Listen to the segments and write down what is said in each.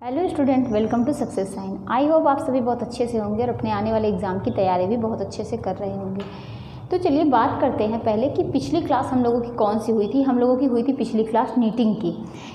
Hello student, welcome to success sign. I hope आप सभी बहुत अच्छे से होंगे और अपने आने वाले एग्ज़ाम की तैयारी भी बहुत अच्छे से कर रहे होंगे। तो चलिए बात करते हैं पहले कि पिछली क्लास हम लोगों की कौन सी हुई थी। हम लोगों की हुई थी पिछली क्लास नीटिंग की,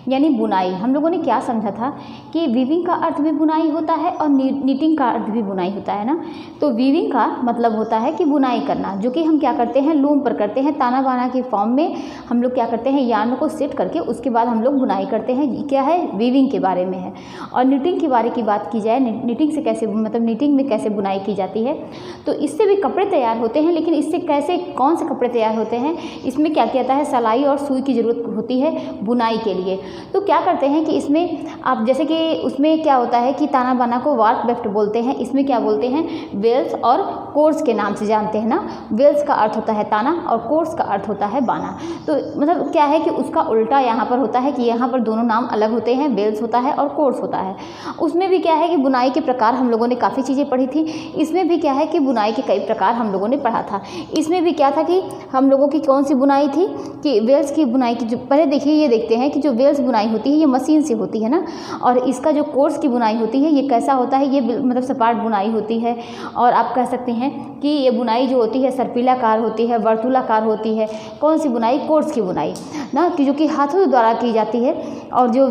यानी बुनाई। हम लोगों ने क्या समझा था कि वीविंग का अर्थ भी बुनाई होता है और नीटिंग का अर्थ भी बुनाई होता है ना। तो वीविंग का मतलब होता है कि बुनाई करना, जो कि हम क्या करते हैं, लूम पर करते हैं, ताना बाना के फॉर्म में हम लोग क्या करते हैं, यार्न को सेट करके उसके बाद हम लोग बुनाई करते हैं। क्या है, वीविंग के बारे में है। और नीटिंग के बारे की बात की जाए, नीटिंग से कैसे मतलब नीटिंग में कैसे बुनाई की जाती है, तो इससे भी कपड़े तैयार होते हैं। लेकिन इससे कैसे, कौन से कपड़े तैयार होते हैं, इसमें क्या किया जाता है, सिलाई और सुई की ज़रूरत होती है बुनाई के लिए। तो क्या करते हैं कि इसमें आप जैसे कि उसमें क्या होता है कि ताना बाना को वार्प वेफ्ट बोलते हैं, इसमें क्या बोलते हैं, वेल्स और कोर्स के नाम से जानते हैं ना। वेल्स का अर्थ होता है ताना और कोर्स का अर्थ होता है बाना। तो मतलब क्या है कि उसका उल्टा यहाँ पर होता है कि यहाँ पर दोनों नाम अलग होते हैं, वेल्स होता है और कोर्स होता है। उसमें भी क्या है कि बुनाई के प्रकार हम लोगों ने काफ़ी चीज़ें पढ़ी थी। इसमें भी क्या है कि बुनाई के कई प्रकार हम लोगों ने पढ़ा था। इसमें भी क्या था कि हम लोगों की कौन सी बुनाई थी कि वेल्स की बुनाई की। जो पहले देखिए, ये देखते हैं कि जो वेल्स बुनाई होती है ये मशीन से होती है ना, और इसका जो कोर्स की बुनाई होती है ये कैसा होता है, ये मतलब सपाट बुनाई होती है। और आप कह सकते हैं कि ये बुनाई जो होती है सर्पिलाकार होती है, वर्तुलाकार होती है। कौन सी बुनाई, कोर्स की बुनाई ना, कि जो कि हाथों द्वारा की जाती है। और जो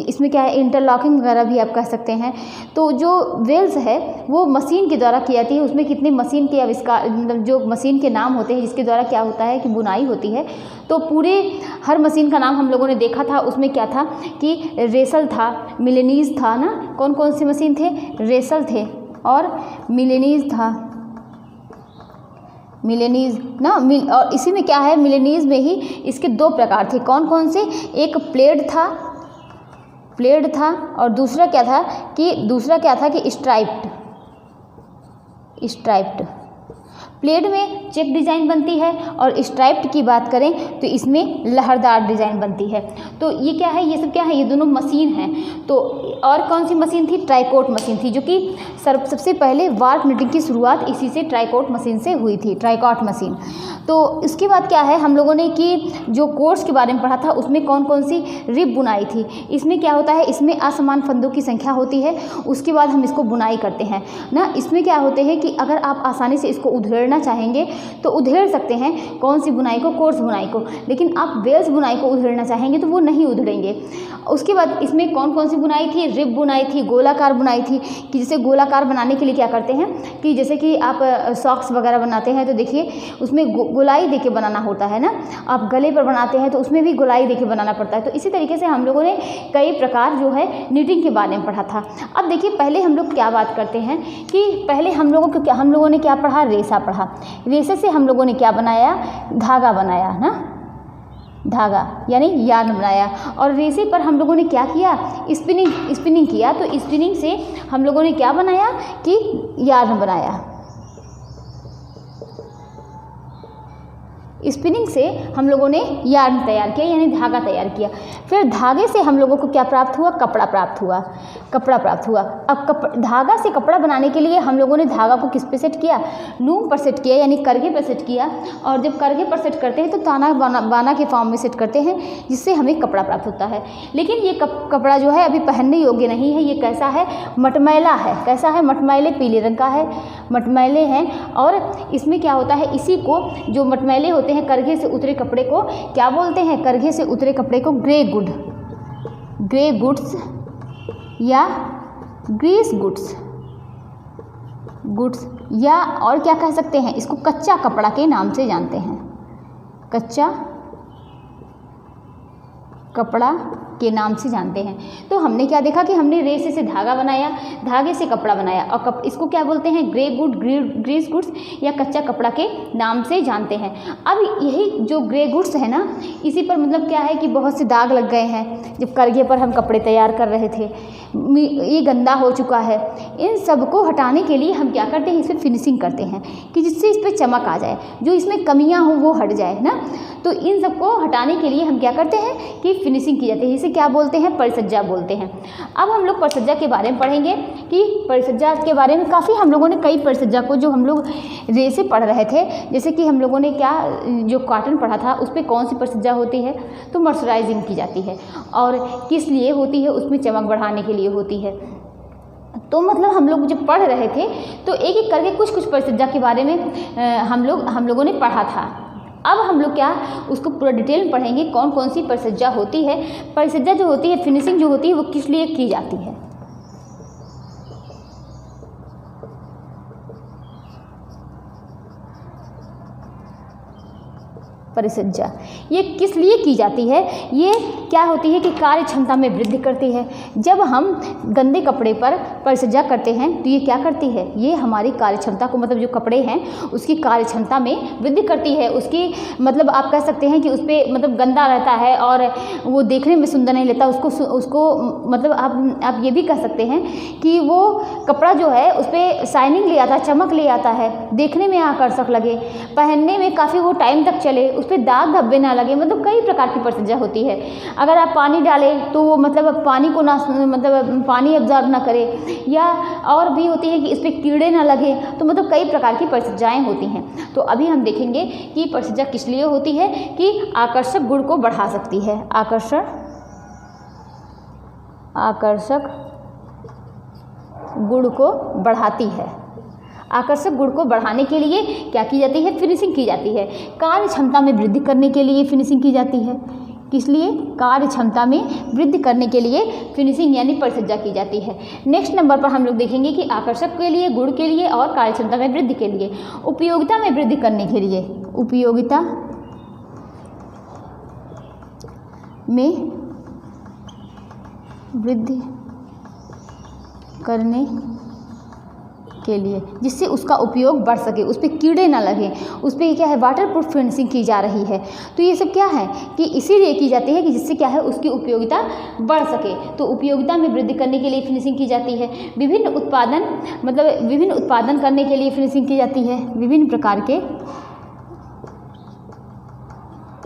इसमें क्या है, इंटरलॉकिंग वगैरह भी आप कह सकते हैं। तो जो वेल्स है वो मशीन के द्वारा की जाती है। उसमें कितने मशीन के आविष्कार, मतलब जो मशीन के नाम होते हैं जिसके द्वारा क्या होता है कि बुनाई होती है। तो पूरे हर मशीन का नाम हम लोगों ने देखा था। उसमें क्या था कि रेसल था, मिलेनीज था ना। कौन कौन से मशीन थे, रेसल थे और मिलेनीज था, मिलेनीज ना। और इसी में क्या है, मिलेनीज में ही इसके दो प्रकार थे। कौन कौन से, एक प्लेड था और दूसरा क्या था कि स्ट्राइप्ड। प्लेड में चेक डिज़ाइन बनती है और स्ट्राइप्ड की बात करें तो इसमें लहरदार डिज़ाइन बनती है। तो ये क्या है, ये सब क्या है, ये दोनों मशीन हैं। तो और कौन सी मशीन थी, ट्राइकोट मशीन थी, जो कि सबसे पहले वार्प निटिंग की शुरुआत इसी से ट्राइकोट मशीन से हुई थी, ट्राइकॉट मशीन। तो इसके बाद क्या है, हम लोगों ने कि जो कोर्स के बारे में पढ़ा था उसमें कौन कौन सी रिब बुनाई थी। इसमें क्या होता है, इसमें असमान फंदों की संख्या होती है, उसके बाद हम इसको बुनाई करते हैं ना। इसमें क्या होते हैं कि अगर आप आसानी से इसको उधेड़ना चाहेंगे तो उधेड़ सकते हैं, कौन सी बुनाई को, कोर्स बुनाई को। लेकिन आप वेल्स बुनाई को उधेड़ना चाहेंगे तो वो नहीं उधेड़ेंगे। उसके बाद इसमें कौन कौन सी बुनाई थी, रिब बुनाई थी, गोलाकार बुनाई थी, कि जैसे गोलाकार बनाने के लिए क्या करते हैं कि जैसे कि आप सॉक्स वगैरह बनाते हैं तो देखिए उसमें गोलाई देके बनाना होता है ना। आप गले पर बनाते हैं तो उसमें भी गोलाई देके बनाना पड़ता है। तो इसी तरीके से हम लोगों ने कई प्रकार जो है नीटिंग के बारे में पढ़ा था। अब देखिए पहले हम लोग क्या बात करते हैं कि पहले हम लोगों ने क्या पढ़ा, रेशा पढ़ा। रेशे से हम लोगों ने क्या बनाया, धागा बनाया ना, धागा यानी यार्न बनाया। और रेशे पर हम लोगों ने क्या किया, स्पिनिंग किया। तो स्पिनिंग से हम लोगों ने क्या बनाया कि यार्न बनाया। स्पिनिंग से हम लोगों ने यार्न तैयार किया, यानी धागा तैयार किया। फिर धागे से हम लोगों को क्या प्राप्त हुआ, कपड़ा प्राप्त हुआ। अब धागा से कपड़ा बनाने के लिए हम लोगों ने धागा को किस पे सेट किया, लूम पर सेट किया, यानी करघे पर सेट किया। और जब करघे पर सेट करते हैं तो ताना बाना के फॉर्म में सेट करते हैं, जिससे हमें कपड़ा प्राप्त होता है। लेकिन ये कपड़ा जो है अभी पहनने योग्य नहीं है। ये कैसा है, मटमैला है। कैसा है, मटमैले पीले रंग का है, मटमैले हैं। और इसमें क्या होता है, इसी को जो मटमैले होते हैं, करघे से उतरे कपड़े को क्या बोलते हैं, करघे से उतरे कपड़े को ग्रे गुड्स या ग्रीस गुड्स या और क्या कह सकते हैं, इसको कच्चा कपड़ा के नाम से जानते हैं, कच्चा कपड़ा के नाम से जानते हैं। तो हमने क्या देखा कि हमने रेशे से धागा बनाया, धागे से कपड़ा बनाया, और इसको क्या बोलते हैं, ग्रीस गुड्स या कच्चा कपड़ा के नाम से जानते हैं। अब यही जो ग्रे गुड्स है ना, इसी पर मतलब क्या है कि बहुत से दाग लग गए हैं। जब करघे पर हम कपड़े तैयार कर रहे थे, ये गंदा हो चुका है। इन सबको हटाने के लिए हम क्या करते हैं, इस पर फिनिशिंग करते हैं कि जिससे इस पर चमक आ जाए, जो इसमें कमियां हों वो हट जाए ना। तो इन सबको हटाने के लिए हम क्या करते हैं कि फिनिशिंग की जाती है। इसे क्या बोलते हैं, परिसज्जा बोलते हैं। अब हम लोग परिसज्जा के बारे में पढ़ेंगे कि परिसज्जा के बारे में काफ़ी हम लोगों ने कई परिसज्जा को जो हम लोग रेसे पढ़ रहे थे, जैसे कि हम लोगों ने क्या जो कॉटन पढ़ा था उस पर कौन सी परिसज्जा होती है, तो मर्सराइजिंग की जाती है। और किस लिए होती है, उसमें चमक बढ़ाने के लिए लिए होती है। तो मतलब हम लोग जब पढ़ रहे थे तो एक एक करके कुछ कुछ परिसज्जा के बारे में हम लोगों ने पढ़ा था। अब हम लोग क्या उसको पूरा डिटेल में पढ़ेंगे, कौन कौन सी परिसज्जा होती है, परिसज्जा जो होती है, फिनिशिंग जो होती है वो किस लिए की जाती है। परिसज्जा ये किस लिए की जाती है, ये क्या होती है कि कार्य क्षमता में वृद्धि करती है। जब हम गंदे कपड़े पर परिसज्जा करते हैं तो ये क्या करती है, ये हमारी कार्य क्षमता को, मतलब जो कपड़े हैं उसकी कार्य क्षमता में वृद्धि करती है। उसकी मतलब आप कह सकते हैं कि उस पर मतलब गंदा रहता है और वो देखने में सुंदर नहीं लगता, उसको मतलब आप ये भी कह सकते हैं कि वो कपड़ा जो है उस पर शाइनिंग ले आता है, चमक ले आता है, देखने में आकर्षक लगे, पहनने में काफ़ी वो टाइम तक चले, उस पर दाग धब्बे ना लगे। मतलब कई प्रकार की परिसज्जा होती है। अगर आप पानी डालें तो वो मतलब पानी को ना, मतलब पानी अब्जॉर्ब ना करे, या और भी होती है कि इस पर कीड़े ना लगे। तो मतलब कई प्रकार की परिसज्जाएँ होती हैं। तो अभी हम देखेंगे कि परिसज्जा किस लिए होती है, कि आकर्षक गुण को बढ़ा सकती है। आकर्षक गुण को बढ़ाती है। आकर्षक गुण को बढ़ाने के लिए क्या की जाती है, फिनिशिंग की जाती है। कार्य क्षमता में वृद्धि करने के लिए फिनिशिंग की जाती है। किस लिए, कार्य क्षमता में वृद्धि करने के लिए फिनिशिंग यानी परिसज्जा की जाती है। नेक्स्ट नंबर पर हम लोग देखेंगे कि आकर्षक के लिए, गुण के लिए और कार्य क्षमता में वृद्धि के लिए, उपयोगिता में वृद्धि करने के लिए, उपयोगिता में वृद्धि करने के लिए, जिससे उसका उपयोग बढ़ सके, उस पर कीड़े ना लगे, उस पर क्या है वाटरप्रूफ फिनिशिंग की जा रही है। तो ये सब क्या है कि इसीलिए की जाती है कि जिससे क्या है उसकी उपयोगिता बढ़ सके। तो उपयोगिता में वृद्धि करने के लिए फिनिशिंग की जाती है। विभिन्न उत्पादन करने के लिए फिनिशिंग की जाती है। विभिन्न प्रकार के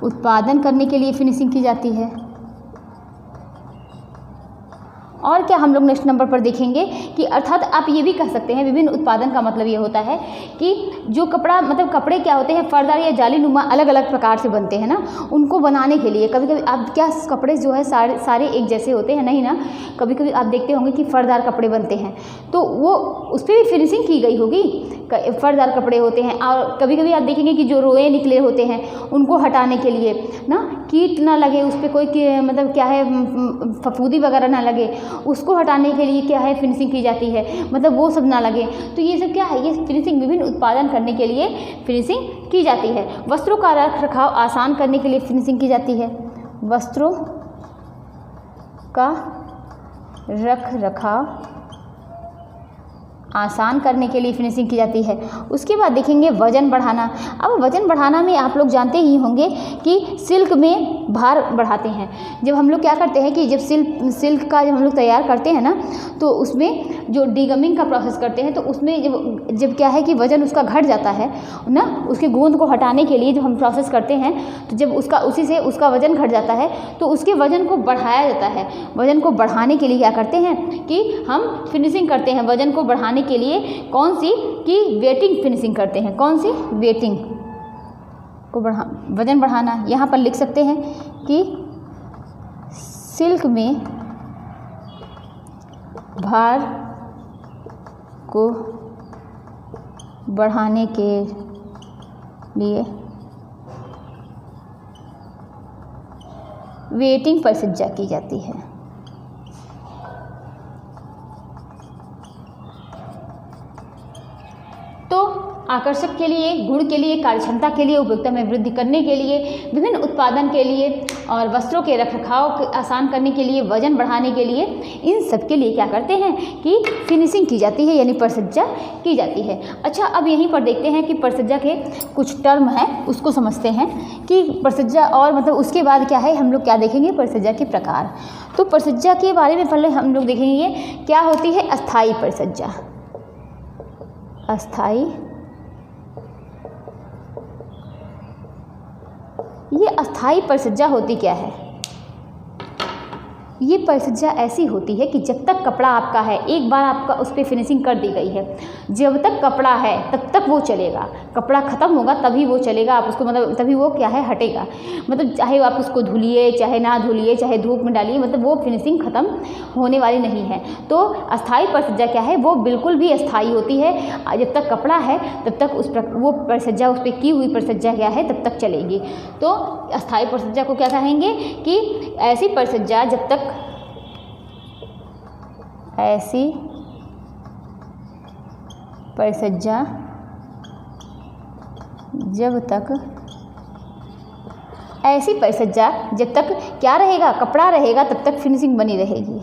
उत्पादन करने के लिए फिनिशिंग की जाती है। और क्या हम लोग नेक्स्ट नंबर पर देखेंगे कि अर्थात आप ये भी कह सकते हैं, विभिन्न उत्पादन का मतलब ये होता है कि जो कपड़ा, मतलब कपड़े क्या होते हैं, फरदार या जालीनुमा अलग अलग प्रकार से बनते हैं ना, उनको बनाने के लिए कभी कभी आप क्या कपड़े जो है सारे एक जैसे होते हैं नहीं ना, कभी कभी आप देखते होंगे कि फरदार कपड़े बनते हैं तो वो उस पर भी फिनिशिंग की गई होगी, फरदार कपड़े होते हैं। और कभी कभी आप देखेंगे कि जो रोए निकले होते हैं उनको हटाने के लिए ना, कीट ना लगे उस पर, कोई मतलब क्या है फफूंदी वगैरह ना लगे, उसको हटाने के लिए क्या है फिनिशिंग की जाती है, मतलब वो सब ना लगे। तो ये सब क्या है, ये फिनिशिंग विभिन्न उत्पादन करने के लिए फिनिशिंग की जाती है। वस्त्रों का रख रखाव आसान करने के लिए फिनिशिंग की जाती है। वस्त्रों का रख रखाव आसान करने के लिए फिनिशिंग की जाती है। उसके बाद देखेंगे वजन बढ़ाना। अब वजन बढ़ाना में आप लोग जानते ही होंगे कि सिल्क में भार बढ़ाते हैं। जब हम लोग क्या करते हैं कि जब सिल्क का जब हम लोग तैयार करते हैं ना, तो उसमें जो डीगमिंग का प्रोसेस करते हैं तो उसमें जब क्या है कि वजन उसका घट जाता है ना, उसके गोंद को हटाने के लिए जब हम प्रोसेस करते हैं तो जब उसी से उसका वजन घट जाता है तो उसके वजन को बढ़ाया जाता है। वजन को बढ़ाने के लिए क्या करते हैं कि हम फिनिशिंग करते हैं। वजन को बढ़ाने के लिए कौन सी की वेटिंग फिनिशिंग करते हैं। कौन सी, वेटिंग को वजन बढ़ाना। यहाँ पर लिख सकते हैं कि सिल्क में भार को बढ़ाने के लिए वेटिंग परिसज्जा की जाती है। तो आकर्षक के लिए, गुण के लिए, कार्यक्षमता के लिए, उपयोगिता में वृद्धि करने के लिए, विभिन्न उत्पादन के लिए और वस्त्रों के रखरखाव आसान करने के लिए, वजन बढ़ाने के लिए, इन सब के लिए क्या करते हैं कि फिनिशिंग की जाती है यानी परिसज्जा की जाती है। अच्छा, अब यहीं पर देखते हैं कि परिसज्जा के कुछ टर्म हैं, उसको समझते हैं कि परिसज्जा, और मतलब उसके बाद क्या है हम लोग क्या देखेंगे परिसज्जा के प्रकार। तो परिसज्जा के बारे में पहले हम लोग देखेंगे क्या होती है अस्थायी परिसज्जा। अस्थायी, ये अस्थायी परिसज्जा होती क्या है। ये परिसज्जा ऐसी होती है कि जब तक कपड़ा आपका है, एक बार आपका उस पर फिनिशिंग कर दी गई है, जब तक कपड़ा है तब तक वो चलेगा। कपड़ा ख़त्म होगा तभी वो चलेगा, आप उसको मतलब तभी वो क्या है हटेगा। मतलब चाहे आप उसको धुलिए चाहे ना धुलिए, चाहे धूप में डालिए, मतलब वो फिनिशिंग ख़त्म होने वाली नहीं है। तो अस्थाई परिसज्जा क्या है, वो बिल्कुल भी अस्थाई होती है। जब तक कपड़ा है तब तक वो परिसज्जा, उस पर की हुई परिसज्जा क्या है तब तक चलेगी। तो अस्थाई परिसज्जा को क्या कहेंगे कि ऐसी परिसज्जा जब तक, ऐसी परिसज्जा जब तक, ऐसी परिसज्जा जब तक क्या रहेगा, कपड़ा रहेगा तब तक फिनिशिंग बनी रहेगी।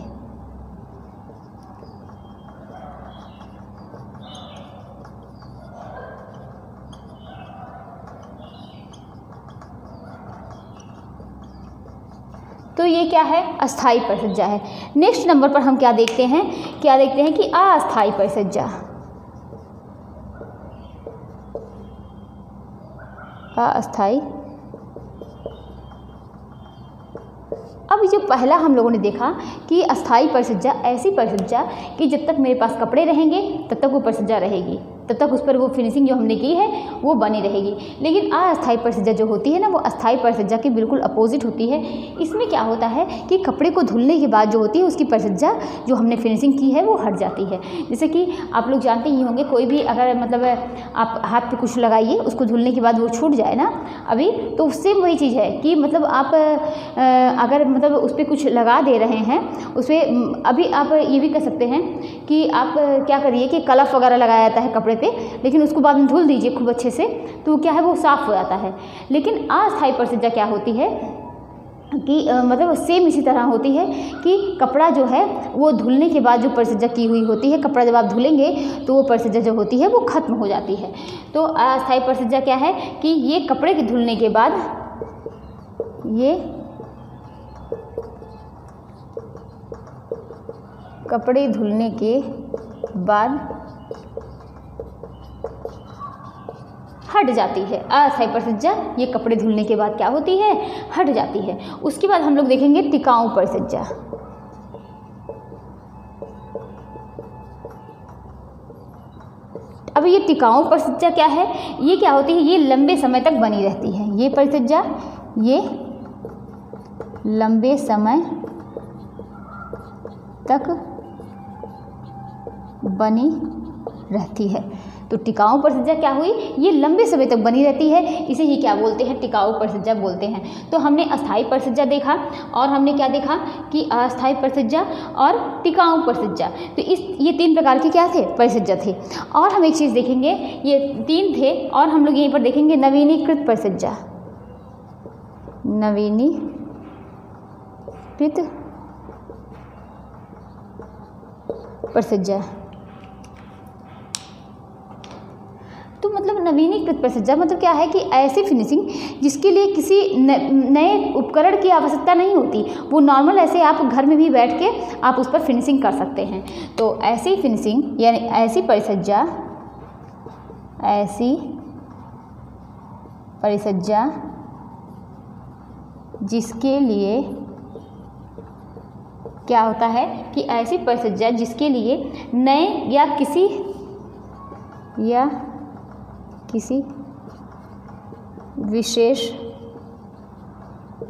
तो ये क्या है, अस्थाई परिसज्जा है। नेक्स्ट नंबर पर हम क्या देखते हैं कि अस्थाई परिसज्जा। अस्थाई, अब जो पहला हम लोगों ने देखा कि अस्थाई परिसज्जा ऐसी परिसज्जा कि जब तक मेरे पास कपड़े रहेंगे तब तक वो परिसज्जा रहेगी, तब तक उस पर वो फिनिशिंग जो हमने की है वो बनी रहेगी। लेकिन अस्थाई परिसज्जा जो होती है ना, वो अस्थाई परिसज्जा के बिल्कुल अपोजिट होती है। इसमें क्या होता है कि कपड़े को धुलने के बाद जो होती है उसकी परिसज्जा जो हमने फिनिशिंग की है वो हट जाती है। जैसे कि आप लोग जानते ही होंगे, कोई भी अगर मतलब आप हाथ पे कुछ लगाइए, उसको धुलने के बाद वो छूट जाए ना अभी, तो उससे वही चीज़ है कि मतलब आप अगर मतलब उस पर कुछ लगा दे रहे हैं, उस पर अभी आप ये भी कर सकते हैं कि आप क्या करिए कि कलफ वगैरह लगाया जाता है कपड़े पे, लेकिन उसको बाद में धुल दीजिए खूब अच्छे से, तो क्या है वो साफ़ हो जाता है। लेकिन अस्थाई परिसज्जा क्या होती है कि मतलब सेम इसी तरह होती है कि कपड़ा जो है वो धुलने के बाद जो परिसज्जा की हुई होती है, कपड़ा जब आप धुलेंगे तो वो परिसज्जा जो होती है वो खत्म हो जाती है। तो अस्थाई परिसज्जा क्या है कि ये कपड़े के धुलने के बाद, ये कपड़े धुलने के बाद हट जाती है। अस्थाई परिसज्जा ये कपड़े धुलने के बाद क्या होती है, हट जाती है। उसके बाद हम लोग देखेंगे टिकाऊ परिसज्जा। अब ये टिकाऊ परिसज्जा क्या है, ये क्या होती है, ये लंबे समय तक बनी रहती है। ये परिसज्जा ये लंबे समय तक बनी रहती है। तो टिकाऊ परिसज्जा क्या हुई, ये लंबे समय तक बनी रहती है, इसे ही क्या बोलते हैं, टिकाऊ परिसज्जा बोलते हैं। तो हमने अस्थाई परिसज्जा देखा और हमने क्या देखा कि अस्थाई परिसज्जा और टिकाऊ परिसज्जा। तो ये तीन प्रकार के क्या थे, परिसज्जा थे। और हम एक चीज़ देखेंगे, ये तीन थे और हम लोग यहीं पर देखेंगे नवीनीकृत परिसज्जा। नवीनीकृत परिसज्जा, तो मतलब नवीनीकृत परिसज्जा मतलब क्या है कि ऐसी फिनिशिंग जिसके लिए किसी नए उपकरण की आवश्यकता नहीं होती, वो नॉर्मल ऐसे आप घर में भी बैठ के आप उस पर फिनिशिंग कर सकते हैं। तो ऐसी फिनिशिंग यानी ऐसी परिसज्जा जिसके लिए क्या होता है कि ऐसी परिसज्जा जिसके लिए नए या किसी विशेष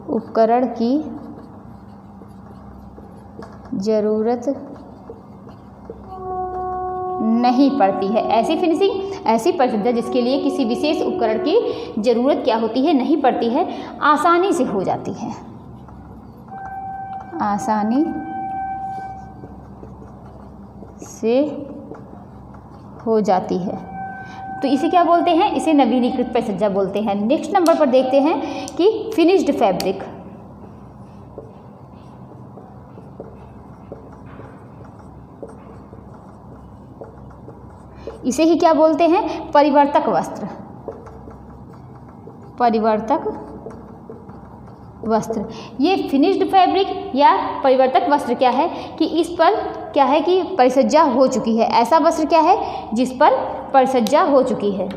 उपकरण की जरूरत नहीं पड़ती है। ऐसी फिनिशिंग, ऐसी परिसज्जा जिसके लिए किसी विशेष उपकरण की जरूरत क्या होती है, नहीं पड़ती है, आसानी से हो जाती है, आसानी से हो जाती है। तो इसे क्या बोलते हैं, इसे नवीनीकृत परिसज्जा बोलते हैं। नेक्स्ट नंबर पर देखते हैं कि फिनिश्ड फैब्रिक। इसे ही क्या बोलते हैं, परिवर्तक वस्त्र। परिवर्तक वस्त्र, ये फिनिश्ड फैब्रिक या परिवर्तक वस्त्र क्या है कि इस पर क्या है कि परिसज्जा हो चुकी है। ऐसा वस्त्र क्या है जिस पर परिसज्जा हो चुकी है,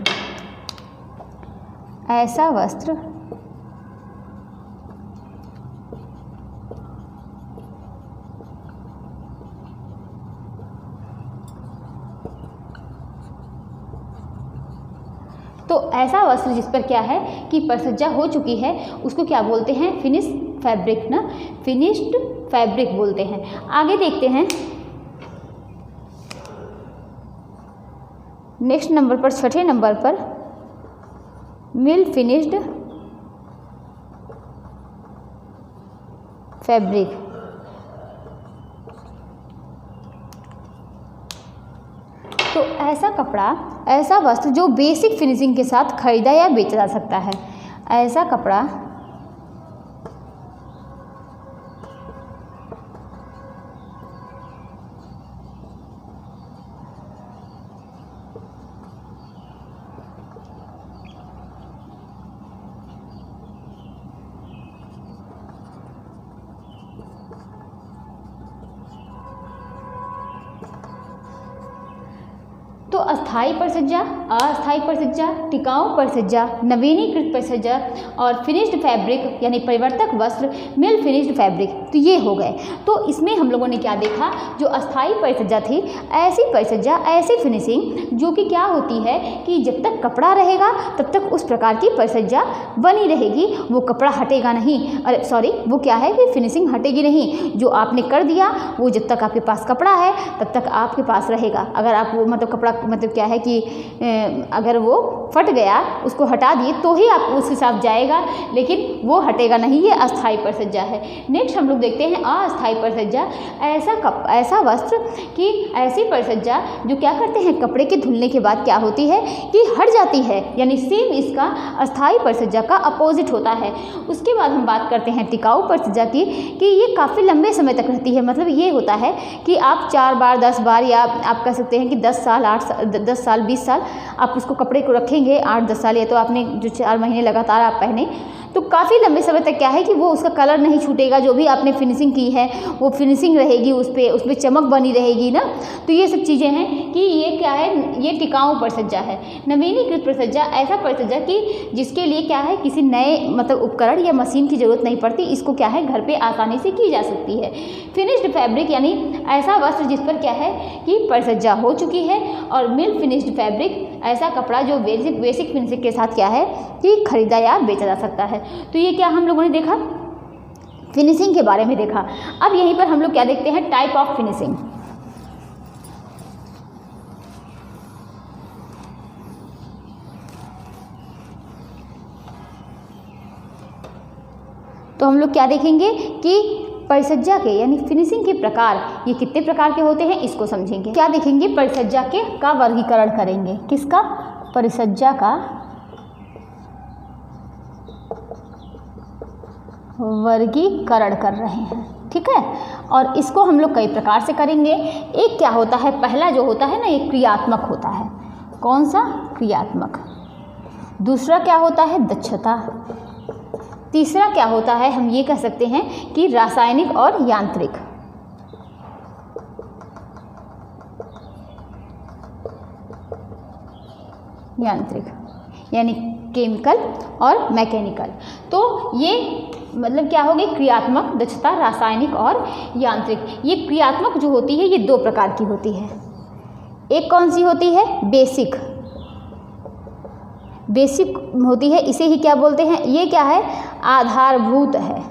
ऐसा वस्त्र तो ऐसा वस्त्र जिस पर क्या है कि परिसज्जा हो चुकी है उसको क्या बोलते हैं, फिनिश फैब्रिक ना, फिनिश्ड फैब्रिक बोलते हैं। आगे देखते हैं नेक्स्ट नंबर पर, छठे नंबर पर मिल फिनिश्ड फैब्रिक। तो ऐसा कपड़ा, ऐसा वस्त्र जो बेसिक फिनिशिंग के साथ खरीदा या बेचा जा सकता है। ऐसा कपड़ा तो अस्थायी परिसज्जा, अस्थायी परिसज्जा, टिकाऊ परिसज्जा, नवीनीकृत परिसज्जा और फिनिश्ड फैब्रिक यानी परिवर्तक वस्त्र, मिल फिनिश्ड फैब्रिक, तो ये हो गए। तो इसमें हम लोगों ने क्या देखा, जो अस्थायी परिसज्जा थी, ऐसी परिसज्जा, ऐसी फिनिशिंग जो कि क्या होती है कि जब तक कपड़ा रहेगा तब तक उस प्रकार की परिसज्जा बनी रहेगी, वो कपड़ा हटेगा नहीं, अरे सॉरी, वो क्या है कि फिनिशिंग हटेगी नहीं। जो आपने कर दिया वो जब तक आपके पास कपड़ा है तब तक आपके पास रहेगा। अगर आप वो मतलब कपड़ा मतलब क्या है कि अगर वो फट गया, उसको हटा दिए तो ही आप उस हिसाब जाएगा, लेकिन वो हटेगा नहीं, ये अस्थायी परिसज्जा है। नेक्स्ट हम लोग देखते हैं अस्थायी परिसज्जा, ऐसा वस्त्र कि ऐसी परिसज्जा जो क्या करते हैं, कपड़े के धुलने के बाद क्या होती है कि हट जाती है, यानी सेम इसका अस्थायी परिसज्जा का अपोजिट होता है। उसके बाद हम बात करते हैं टिकाऊ परिसज्जा की, कि ये काफ़ी लंबे समय तक रहती है। मतलब ये होता है कि आप 4 बार 10 बार या आप कह सकते हैं कि 10 साल 10 साल 20 साल आप उसको कपड़े को रखेंगे, 8-10 साल, या तो आपने जो 4 महीने लगातार आप पहने तो काफ़ी लंबे समय तक क्या है कि वो उसका कलर नहीं छूटेगा, जो भी आपने फिनिशिंग की है वो फिनिशिंग रहेगी, उस पर चमक बनी रहेगी ना। तो ये सब चीज़ें हैं कि ये क्या है, ये टिकाऊ परिसज्जा है। नवीनीकृत परिसज्जा, ऐसा परिसज्जा कि जिसके लिए क्या है किसी नए मतलब उपकरण या मशीन की ज़रूरत नहीं पड़ती, इसको क्या है घर पे आसानी से की जा सकती है। फिनिश्ड फैब्रिक यानी ऐसा वस्त्र जिस पर क्या है कि परिसज्जा हो चुकी है, और मिल फिनिश्ड फैब्रिक ऐसा कपड़ा जो बेसिक फिनिशिंग के साथ क्या है कि खरीदा या बेचा जा सकता है। तो ये क्या हम लोगों ने देखा, फिनिशिंग के बारे में देखा। अब यहीं पर हम लोग क्या देखते हैं, टाइप ऑफ फिनिशिंग। तो हम लोग क्या देखेंगे कि परिसज्जा के यानी फिनिशिंग के प्रकार, ये कितने प्रकार के होते हैं इसको समझेंगे। क्या देखेंगे, परिसज्जा के का वर्गीकरण करेंगे। किसका, परिसज्जा का वर्गीकरण कर रहे हैं, ठीक है। और इसको हम लोग कई प्रकार से करेंगे। एक क्या होता है, पहला जो होता है ना, एक क्रियात्मक होता है। कौन सा, क्रियात्मक। दूसरा क्या होता है, दक्षता। तीसरा क्या होता है, हम ये कह सकते हैं कि रासायनिक और यांत्रिक। यानी केमिकल और मैकेनिकल। तो ये मतलब क्या होगी, क्रियात्मक, दक्षता, रासायनिक और यांत्रिक। ये क्रियात्मक जो होती है ये 2 प्रकार की होती है। एक कौन सी होती है, बेसिक होती है, इसे ही क्या बोलते हैं, ये क्या है, आधारभूत है।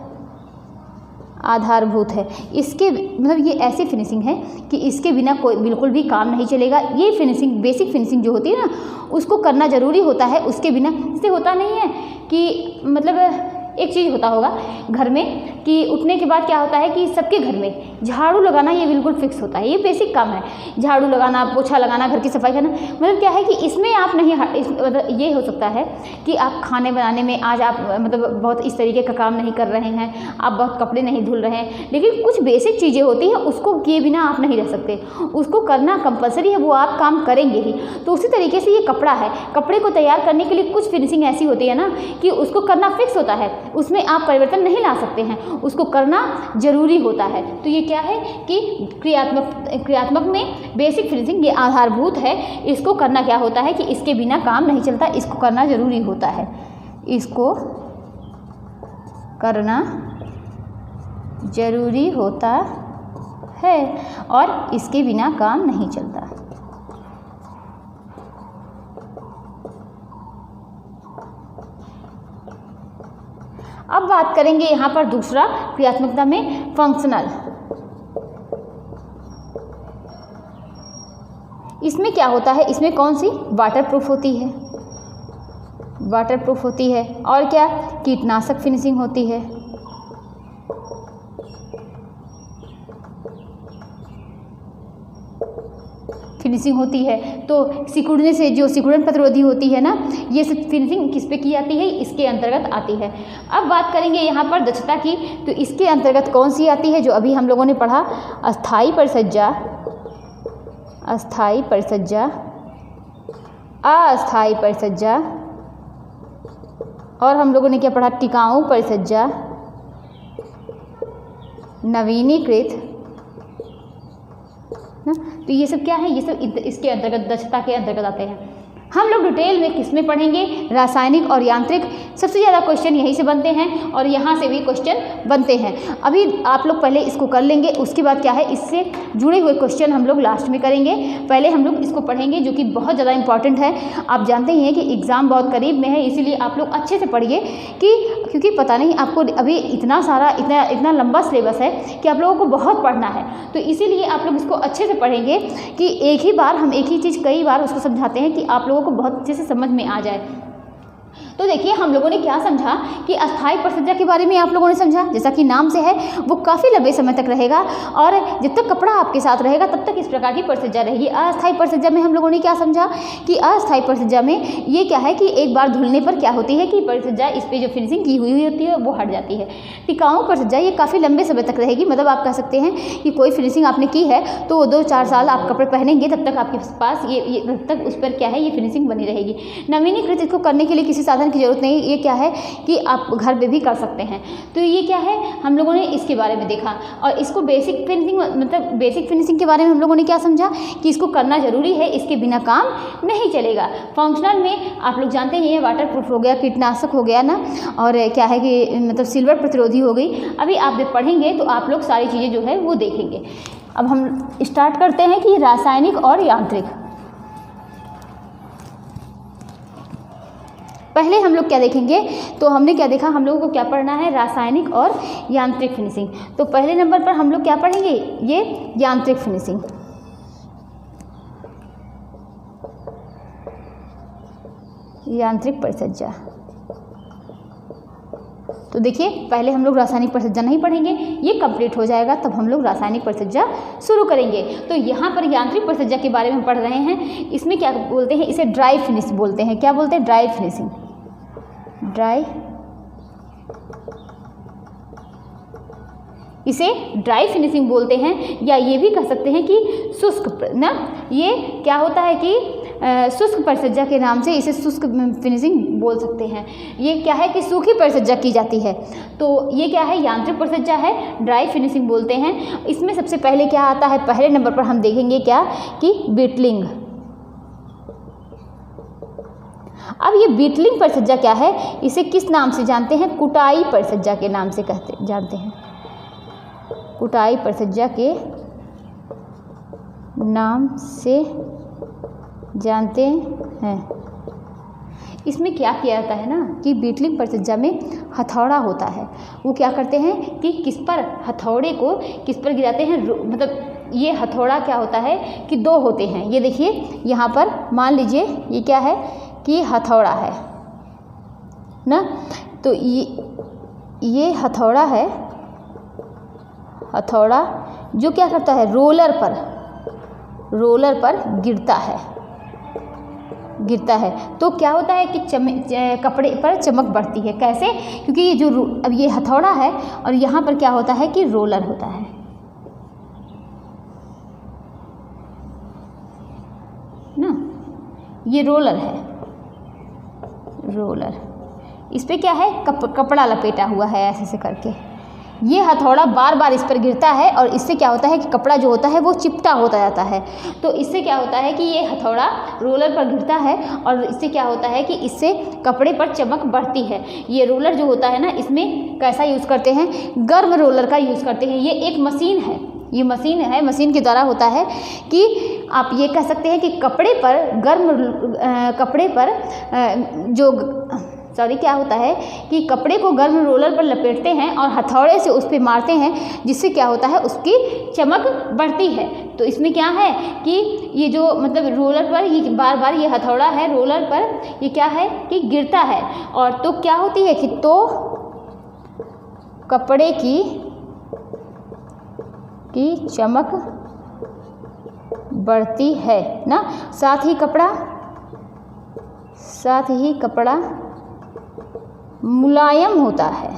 आधारभूत है, इसके मतलब ये ऐसी फिनिशिंग है कि इसके बिना कोई बिल्कुल भी काम नहीं चलेगा। ये फिनिशिंग, बेसिक फिनिशिंग जो होती है ना, उसको करना ज़रूरी होता है, उसके बिना इससे होता नहीं है कि मतलब एक चीज़ होता होगा घर में कि उठने के बाद क्या होता है कि सबके घर में झाड़ू लगाना ये बिल्कुल फिक्स होता है, ये बेसिक काम है। झाड़ू लगाना, पोछा लगाना, घर की सफाई करना, मतलब क्या है कि इसमें आप नहीं मतलब ये हो सकता है कि आप खाने बनाने में आज आप मतलब बहुत इस तरीके का काम नहीं कर रहे हैं, आप बहुत कपड़े नहीं धुल रहे हैं, लेकिन कुछ बेसिक चीज़ें होती हैं उसको किए बिना आप नहीं रह सकते, उसको करना कंपलसरी है, वो आप काम करेंगे ही। तो उसी तरीके से ये कपड़ा है, कपड़े को तैयार करने के लिए कुछ फिनिशिंग ऐसी होती है ना कि उसको करना फिक्स होता है, उसमें आप परिवर्तन नहीं ला सकते हैं, उसको करना जरूरी होता है। तो ये क्या है कि क्रियात्मक में बेसिक फिनिशिंग ये आधारभूत है, इसको करना क्या होता है कि इसके बिना काम नहीं चलता, इसको करना जरूरी होता है, इसको करना जरूरी होता है और इसके बिना काम नहीं चलता। अब बात करेंगे यहाँ पर दूसरा क्रियात्मकता में फंक्शनल। इसमें क्या होता है, इसमें कौन सी वाटर प्रूफ होती है, वाटर प्रूफ होती है, और क्या कीटनाशक फिनिशिंग होती है, फिनिशिंग होती है। तो सिकुड़ने से जो सिकुड़न प्रतिरोधी होती है ना, ये सब फिनिशिंग किस पे की जाती है, इसके अंतर्गत आती है। अब बात करेंगे यहाँ पर दक्षता की, तो इसके अंतर्गत कौन सी आती है जो अभी हम लोगों ने पढ़ा, अस्थाई परिसज्जा, अस्थाई परिसज्जा, अस्थाई परिसज्जा, और हम लोगों ने क्या पढ़ा, टिकाऊ परिसज्जा, नवीनीकृत ना। तो ये सब क्या है, ये सब इसके अंतर्गत दक्षता के अंतर्गत आते हैं। हम लोग डिटेल में किस में पढ़ेंगे, रासायनिक और यांत्रिक। सबसे ज़्यादा क्वेश्चन यहीं से बनते हैं और यहाँ से भी क्वेश्चन बनते हैं। अभी आप लोग पहले इसको कर लेंगे, उसके बाद क्या है, इससे जुड़े हुए क्वेश्चन हम लोग लास्ट में करेंगे। पहले हम लोग इसको पढ़ेंगे जो कि बहुत ज़्यादा इंपॉर्टेंट है। आप जानते ही हैं कि एग्ज़ाम बहुत करीब में है, इसीलिए आप लोग अच्छे से पढ़िए क्योंकि पता नहीं आपको अभी इतना सारा इतना लंबा सिलेबस है कि आप लोगों को बहुत पढ़ना है। तो इसीलिए आप लोग इसको अच्छे से पढ़ेंगे कि एक ही बार हम एक ही चीज़ कई बार उसको समझाते हैं कि आप लोगों को बहुत अच्छे से समझ में आ जाए। तो देखिए हम लोगों ने क्या समझा कि अस्थाई परिसज्जा के बारे में आप लोगों ने समझा, जैसा कि नाम से है वो काफ़ी लंबे समय तक रहेगा और जब तक कपड़ा आपके साथ रहेगा तब तक इस प्रकार की परिसज्जा रहेगी। अस्थाई परिसज्जा में हम लोगों ने क्या समझा कि अस्थाई परिसज्जा में ये क्या है कि एक बार धुलने पर क्या होती है कि परिसज्जा इस पर जो फिनिशिंग की हुई होती है वो हट जाती है। टिकाऊ परिसज्जा ये काफ़ी लंबे समय तक रहेगी, मतलब आप कह सकते हैं कि कोई फिनिशिंग आपने की है तो वो 2-4 साल आप कपड़े पहनेंगे तब तक आपके पास ये तब तक उस पर क्या है, ये फिनिशिंग बनी रहेगी। नवीनीकृत, इसको करने के लिए किसी साधन की जरूरत नहीं, ये क्या है कि आप घर पे भी कर सकते हैं। तो ये क्या है, हम लोगों ने इसके बारे में देखा और इसको बेसिक फिनिशिंग, मतलब बेसिक फिनिशिंग के बारे में हम लोगों ने क्या समझा कि इसको करना जरूरी है, इसके बिना काम नहीं चलेगा। फंक्शनल में आप लोग जानते हैं ये वाटर प्रूफ हो गया, कीटनाशक हो गया ना, और क्या है कि मतलब सिल्वर प्रतिरोधी हो गई। अभी आप जब पढ़ेंगे तो आप लोग सारी चीज़ें जो है वो देखेंगे। अब हम स्टार्ट करते हैं कि रासायनिक और यांत्रिक। पहले हम लोग क्या देखेंगे, तो हमने क्या देखा, हम लोगों को क्या पढ़ना है, रासायनिक और यांत्रिक फिनिशिंग। तो पहले नंबर पर हम लोग क्या पढ़ेंगे, ये यांत्रिक फिनिशिंग। यांत्रिक परिसज्जा। तो देखिए पहले हम लोग रासायनिक परिसज्जा नहीं पढ़ेंगे, ये कंप्लीट हो जाएगा तब हम लोग रासायनिक परिसज्जा शुरू करेंगे। तो यहाँ पर यांत्रिक परिसज्जा के बारे में पढ़ रहे हैं। इसमें क्या बोलते हैं, इसे ड्राई फिनिश बोलते हैं। क्या बोलते हैं, ड्राई फिनिशिंग, ड्राई, इसे ड्राई फिनिशिंग बोलते हैं, या ये भी कह सकते हैं कि शुष्क ना। ये क्या होता है कि शुष्क परिसज्जा के नाम से इसे शुष्क फिनिशिंग बोल सकते हैं। ये क्या है कि सूखी परिसज्जा की जाती है। तो ये क्या है, यांत्रिक परिसज्जा है, ड्राई फिनिशिंग बोलते हैं। इसमें सबसे पहले क्या आता है, पहले नंबर पर हम देखेंगे क्या कि बीटलिंग। अब ये बीटलिंग परिसज्जा क्या है, इसे किस नाम से जानते हैं, कुटाई परिसज्जा के नाम से जानते हैं, कुटाई परिसज्जा के नाम से जानते हैं। इसमें क्या किया जाता है ना कि बीटलिंग परिसज्जा में हथौड़ा होता है। वो क्या करते हैं कि किस पर, हथौड़े को किस पर गिराते हैं, मतलब ये हथौड़ा क्या होता है कि 2 होते हैं। ये देखिए यहाँ पर मान लीजिए ये क्या है कि हथौड़ा है ना, तो ये हथौड़ा है, हथौड़ा जो क्या करता है, रोलर पर गिरता है। तो क्या होता है कि कपड़े पर चमक बढ़ती है। कैसे, क्योंकि ये जो अब ये हथौड़ा है और यहाँ पर क्या होता है कि रोलर होता है ना, ये रोलर है, रोलर, इस पे क्या है, कपड़ा लपेटा हुआ है ऐसे से करके। ये हथौड़ा बार बार इस पर गिरता है और इससे क्या होता है कि कपड़ा जो होता है वो चिपटा होता जाता है। तो इससे क्या होता है कि ये हथौड़ा रोलर पर गिरता है और इससे क्या होता है कि इससे कपड़े पर चमक बढ़ती है। ये रोलर जो होता है ना, इसमें कैसा यूज़ करते हैं, गर्म रोलर का यूज़ करते हैं। ये एक मशीन है, ये मशीन है, मशीन के द्वारा होता है कि आप ये कह सकते हैं कि कपड़े पर जो सॉरी क्या होता है कि कपड़े को गर्म रोलर पर लपेटते हैं और हथौड़े से उस पर मारते हैं, जिससे क्या होता है उसकी चमक बढ़ती है। तो इसमें क्या है कि ये जो मतलब रोलर पर ये बार बार ये हथौड़ा है रोलर पर ये क्या है कि गिरता है, और तो क्या होती है कि तो कपड़े की चमक बढ़ती है ना, साथ ही कपड़ा मुलायम होता है।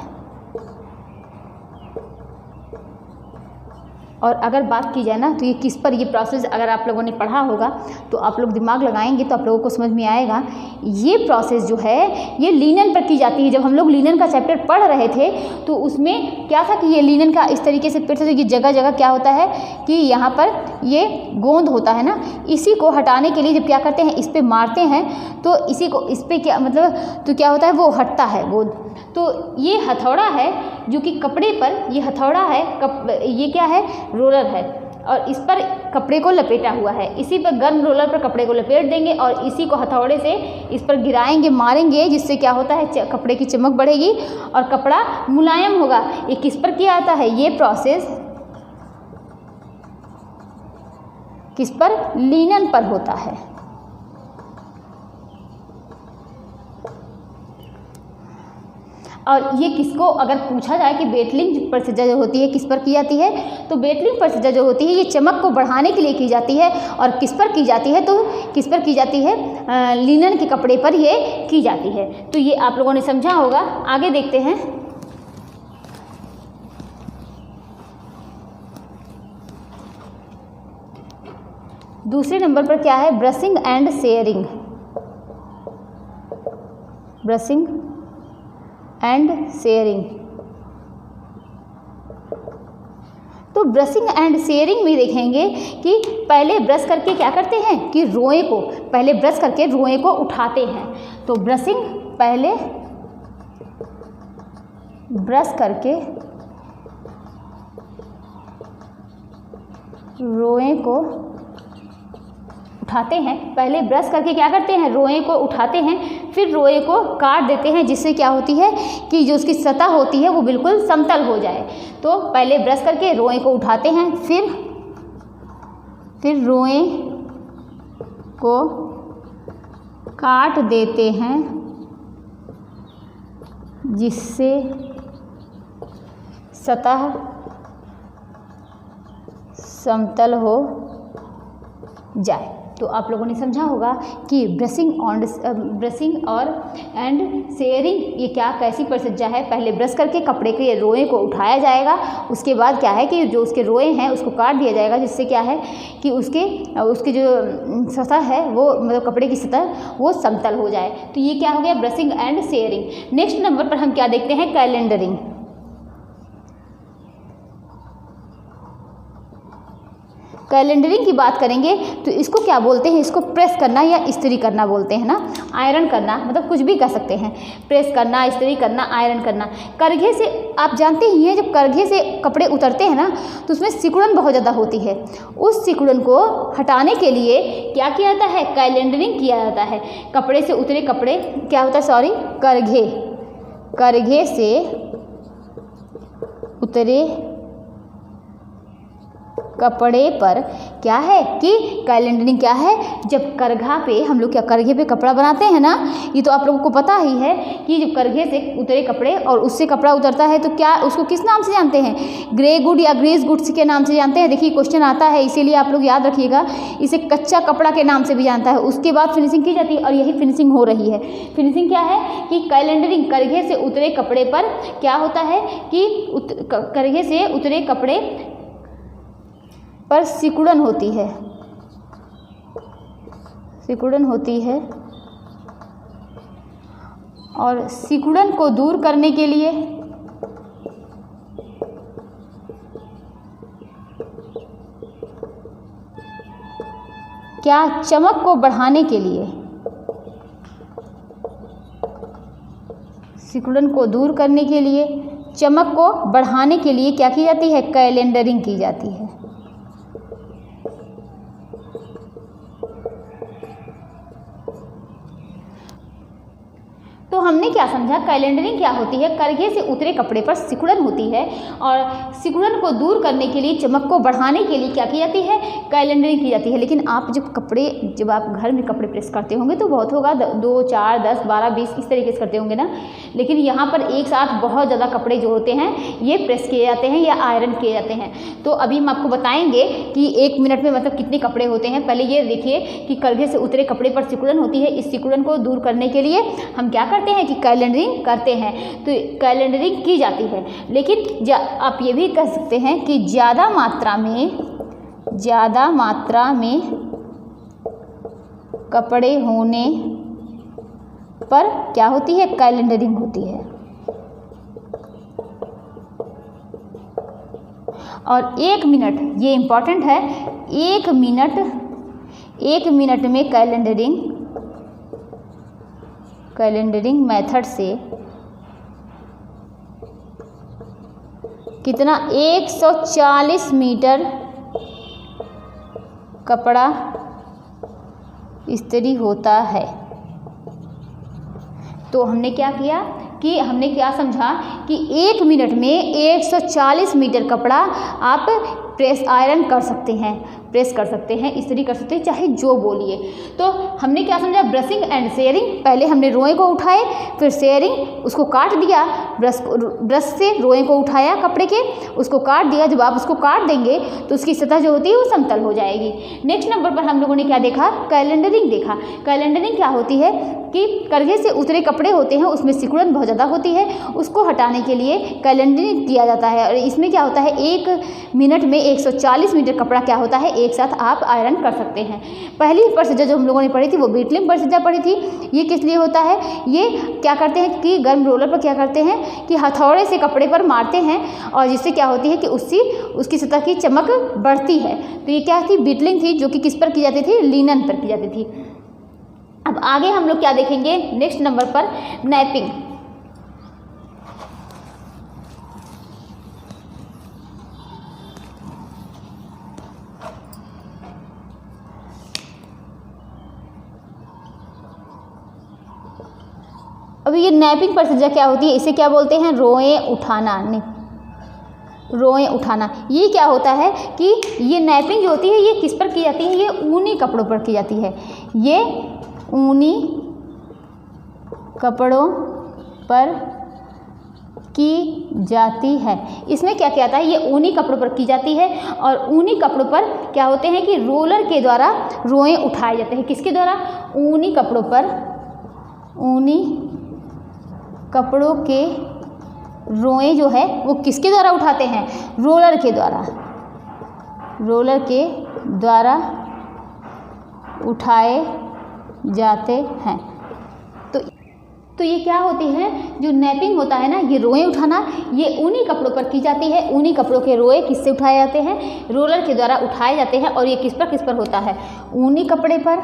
और अगर बात की जाए ना तो ये किस पर ये प्रोसेस अगर आप लोगों ने पढ़ा होगा तो आप लोग दिमाग लगाएंगे तो आप लोगों को समझ में आएगा। ये प्रोसेस जो है ये लिनन पर की जाती है। जब हम लोग लिनन का चैप्टर पढ़ रहे थे तो उसमें क्या था कि ये लिनन का इस तरीके से पेड़, तो ये जगह जगह क्या होता है कि यहाँ पर ये गोंद होता है ना, इसी को हटाने के लिए जब क्या करते हैं इस पर मारते हैं तो इसी को इस पर क्या मतलब तो क्या होता है वो हटता है गोंद। तो ये हथौड़ा है जो कि कपड़े पर, ये हथौड़ा है ये क्या है रोलर है, और इस पर कपड़े को लपेटा हुआ है। इसी पर गर्म रोलर पर कपड़े को लपेट देंगे और इसी को हथौड़े से इस पर गिराएंगे, मारेंगे, जिससे क्या होता है कपड़े की चमक बढ़ेगी और कपड़ा मुलायम होगा। ये किस पर किया जाता है, ये प्रोसेस किस पर, लिनन पर होता है। और ये किसको अगर पूछा जाए कि बेटलिंग प्रक्रिया जो होती है किस पर की जाती है, तो बेटलिंग प्रक्रिया जो होती है ये चमक को बढ़ाने के लिए की जाती है। और किस पर की जाती है, तो किस पर की जाती है, लिनन के कपड़े पर ये की जाती है। तो ये आप लोगों ने समझा होगा। आगे देखते हैं। दूसरे नंबर पर क्या है, brushing and sharing. Brushing and sharing. तो ब्रशिंग एंड शेयरिंग में देखेंगे कि पहले ब्रश करके क्या करते हैं कि रोए को, पहले ब्रश करके रोए को उठाते हैं। तो ब्रशिंग, पहले ब्रश करके रोए को उठाते हैं, पहले ब्रश करके क्या करते हैं रोए को उठाते हैं, फिर रोए को काट देते हैं, जिससे क्या होती है कि जो उसकी सतह होती है वो बिल्कुल समतल हो जाए। तो पहले ब्रश करके रोए को उठाते हैं, फिर रोए को काट देते हैं, जिससे सतह समतल हो जाए। तो आप लोगों ने समझा होगा कि ब्रशिंग और एंड शेयरिंग ये क्या कैसी प्रक्रिया है। पहले ब्रश करके कपड़े के रोए को उठाया जाएगा, उसके बाद क्या है कि जो उसके रोए हैं उसको काट दिया जाएगा, जिससे क्या है कि उसके जो सतह है वो मतलब कपड़े की सतह वो समतल हो जाए। तो ये क्या हो गया, brushing and sharing. Next number पर हम क्या देखते हैं, कैलेंडरिंग। कैलेंडरिंग की बात करेंगे तो इसको क्या बोलते हैं, इसको प्रेस करना या इस्त्री करना बोलते हैं ना, आयरन करना, मतलब कुछ भी कर सकते हैं, प्रेस करना, इस्त्री करना, आयरन करना। करघे से आप जानते ही हैं, जब करघे से कपड़े उतरते हैं ना तो उसमें सिकुड़न बहुत ज़्यादा होती है। उस सिकुड़न को हटाने के लिए क्या किया जाता है, कैलेंडरिंग किया जाता है। कपड़े से उतरे कपड़े क्या होता है, सॉरी करघे से उतरे कपड़े पर क्या है कि कैलेंडरिंग क्या है, जब करघा पे हम लोग क्या करघे पे कपड़ा बनाते हैं ना, ये तो आप लोगों को पता ही है कि जब करघे से उतरे कपड़े और उससे कपड़ा उतरता है तो क्या उसको किस नाम से जानते हैं, ग्रे गुड या ग्रेस गुड्स के नाम से जानते हैं। देखिए क्वेश्चन आता है, इसीलिए आप लोग याद रखिएगा, इसे कच्चा कपड़ा के नाम से भी जानता है। उसके बाद फिनिशिंग की जाती है और यही फिनिशिंग हो रही है। फिनिशिंग क्या है कि कैलेंडरिंग करघे से उतरे कपड़े पर क्या होता है कि करघे से उतरे कपड़े पर सिकुड़न होती है, और सिकुड़न को दूर करने के लिए क्या, चमक को बढ़ाने के लिए, सिकुड़न को दूर करने के लिए, चमक को बढ़ाने के लिए क्या की जाती है, कैलेंडरिंग की जाती है। तो हमने क्या समझा, कैलेंडरिंग क्या होती है, करघे से उतरे कपड़े पर सिकुड़न होती है और सिकुड़न को दूर करने के लिए, चमक को बढ़ाने के लिए क्या की जाती है, कैलेंडरिंग की जाती है। लेकिन आप जब आप घर में कपड़े प्रेस करते होंगे तो बहुत होगा, 2, 4, 10, 12, 20 इस तरीके से करते होंगे ना। लेकिन यहाँ पर एक साथ बहुत ज़्यादा कपड़े जो होते हैं ये प्रेस किए जाते हैं या आयरन किए जाते हैं। तो अभी हम आपको बताएंगे कि 1 मिनट में मतलब कितने कपड़े होते हैं। पहले ये देखिए कि करघे से उतरे कपड़े पर सिकुड़न होती है। इस सिकुड़न को दूर करने के लिए हम क्या करते हैं कि कैलेंडरिंग करते हैं, तो कैलेंडरिंग की जाती है। लेकिन आप ये भी कह सकते हैं कि ज़्यादा मात्रा में कपड़े होने पर क्या होती है, कैलेंडरिंग होती है। और 1 मिनट, ये इम्पॉर्टेंट है, 1 मिनट में कैलेंडरिंग मेथड से कितना, 140 मीटर कपड़ा इस्त्री होता है। तो हमने क्या किया कि हमने क्या समझा कि 1 मिनट में 140 मीटर कपड़ा आप प्रेस आयरन कर सकते हैं, प्रेस कर सकते हैं, इस्त्री कर सकते हैं, चाहे जो बोलिए। तो हमने क्या समझा, ब्रशिंग एंड शेयरिंग। पहले हमने रोए को उठाए, फिर शेयरिंग, उसको काट दिया, ब्रश से रोए को उठाया कपड़े के, उसको काट दिया। जब आप उसको काट देंगे तो उसकी सतह जो होती है वो समतल हो जाएगी। नेक्स्ट नंबर पर हम लोगों ने क्या देखा, कैलेंडरिंग देखा। कैलेंडरिंग क्या होती है कि करघे से उतरे कपड़े होते हैं, उसमें सिकुड़न बहुत ज़्यादा होती है, उसको हटाने के लिए कैलेंडरिंग किया जाता है। और इसमें क्या होता है, 1 मिनट में 140 मीटर कपड़ा क्या होता है एक साथ आप आयरन कर सकते हैं। पहली प्रोसीजर जो हम लोगों ने पढ़ी थी वो बीटलिंग प्रोसीजर पढ़ी थी। ये किस लिए होता है, ये क्या करते हैं कि गर्म रोलर पर क्या करते हैं कि हथौड़े से कपड़े पर मारते हैं और जिससे क्या होती है कि उसकी सतह की चमक बढ़ती है। तो ये क्या थी, बीटलिंग थी, जो कि किस पर की जाती थी, लिनन पर की जाती थी। अब आगे हम लोग क्या देखेंगे, नेक्स्ट नंबर पर नैपिंग। अब ये नैपिंग प्रोसीजर क्या होती है, इसे क्या बोलते हैं, रोए उठाना। रोए उठाना, ये क्या होता है कि ये नैपिंग जो होती है ये किस पर की जाती है, ये ऊनी कपड़ों पर की जाती है। ये ऊनी कपड़ों पर की जाती है। इसमें क्या किया जाता है, ये ऊनी कपड़ों पर की जाती है और ऊनी कपड़ों पर क्या होते हैं कि रोलर के द्वारा रोए उठाए जाते हैं। किसके द्वारा, ऊनी कपड़ों पर, ऊनी कपड़ों के रोए जो है वो किसके द्वारा उठाते हैं, रोलर के द्वारा, रोलर के द्वारा उठाए जाते हैं। तो ये क्या होती है, जो नैपिंग होता है ना, ये रोए उठाना, ये ऊनी कपड़ों पर की जाती है। ऊनी कपड़ों के रोए किससे उठाए जाते हैं, रोलर के द्वारा उठाए जाते हैं। और ये किस पर होता है, ऊनी कपड़े पर,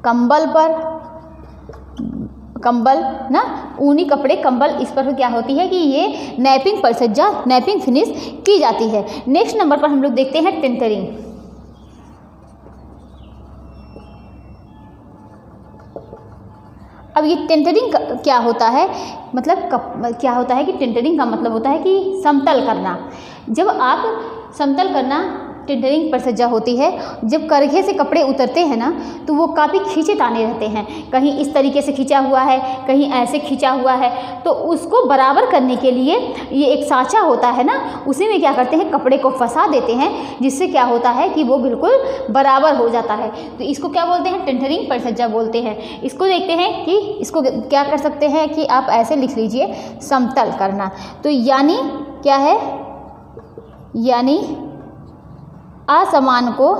कंबल पर, कंबल ना, ऊनी कपड़े, कंबल, इस पर क्या होती है कि ये नैपिंग प्रोसीजर, नैपिंग फिनिश की जाती है। नेक्स्ट नंबर पर हम लोग देखते हैं टेंटरिंग। अब ये टेंटरिंग क्या होता है, मतलब क्या होता है कि टेंटरिंग का मतलब होता है कि समतल करना। जब आप समतल करना, टेंटरिंग प्रोसीजर होती है। जब करघे से कपड़े उतरते हैं ना तो वो काफ़ी खींचे ताने रहते हैं, कहीं इस तरीके से खींचा हुआ है, कहीं ऐसे खींचा हुआ है। तो उसको बराबर करने के लिए ये एक साँचा होता है ना, उसी में क्या करते हैं, कपड़े को फंसा देते हैं, जिससे क्या होता है कि वो बिल्कुल बराबर हो जाता है। तो इसको क्या बोलते हैं, टेंटरिंग प्रोसीजर बोलते हैं। इसको देखते हैं कि इसको क्या कर सकते हैं कि आप ऐसे लिख लीजिए, समतल करना। तो यानी क्या है, यानी असमान को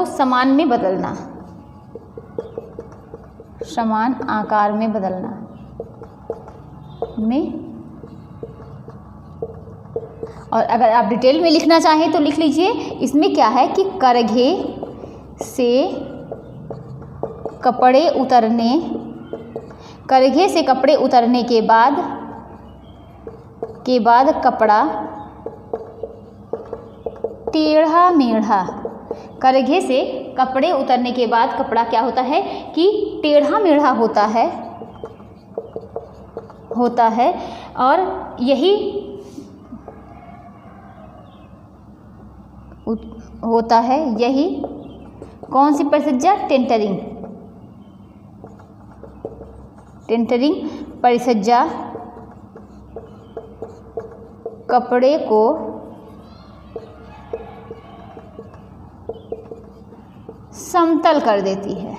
समान में बदलना, समान आकार में बदलना में। और अगर आप डिटेल में लिखना चाहें तो लिख लीजिए, इसमें क्या है कि करघे से कपड़े उतरने के बाद कपड़ा टेढ़ा मेढ़ा, करघे से कपड़े उतरने के बाद कपड़ा क्या होता है कि टेढ़ा मेढ़ा होता है और यही होता है, यही कौन सी परिसज्जा? टेंटरिंग। टेंटरिंग परिसज्जा कपड़े को समतल कर देती है।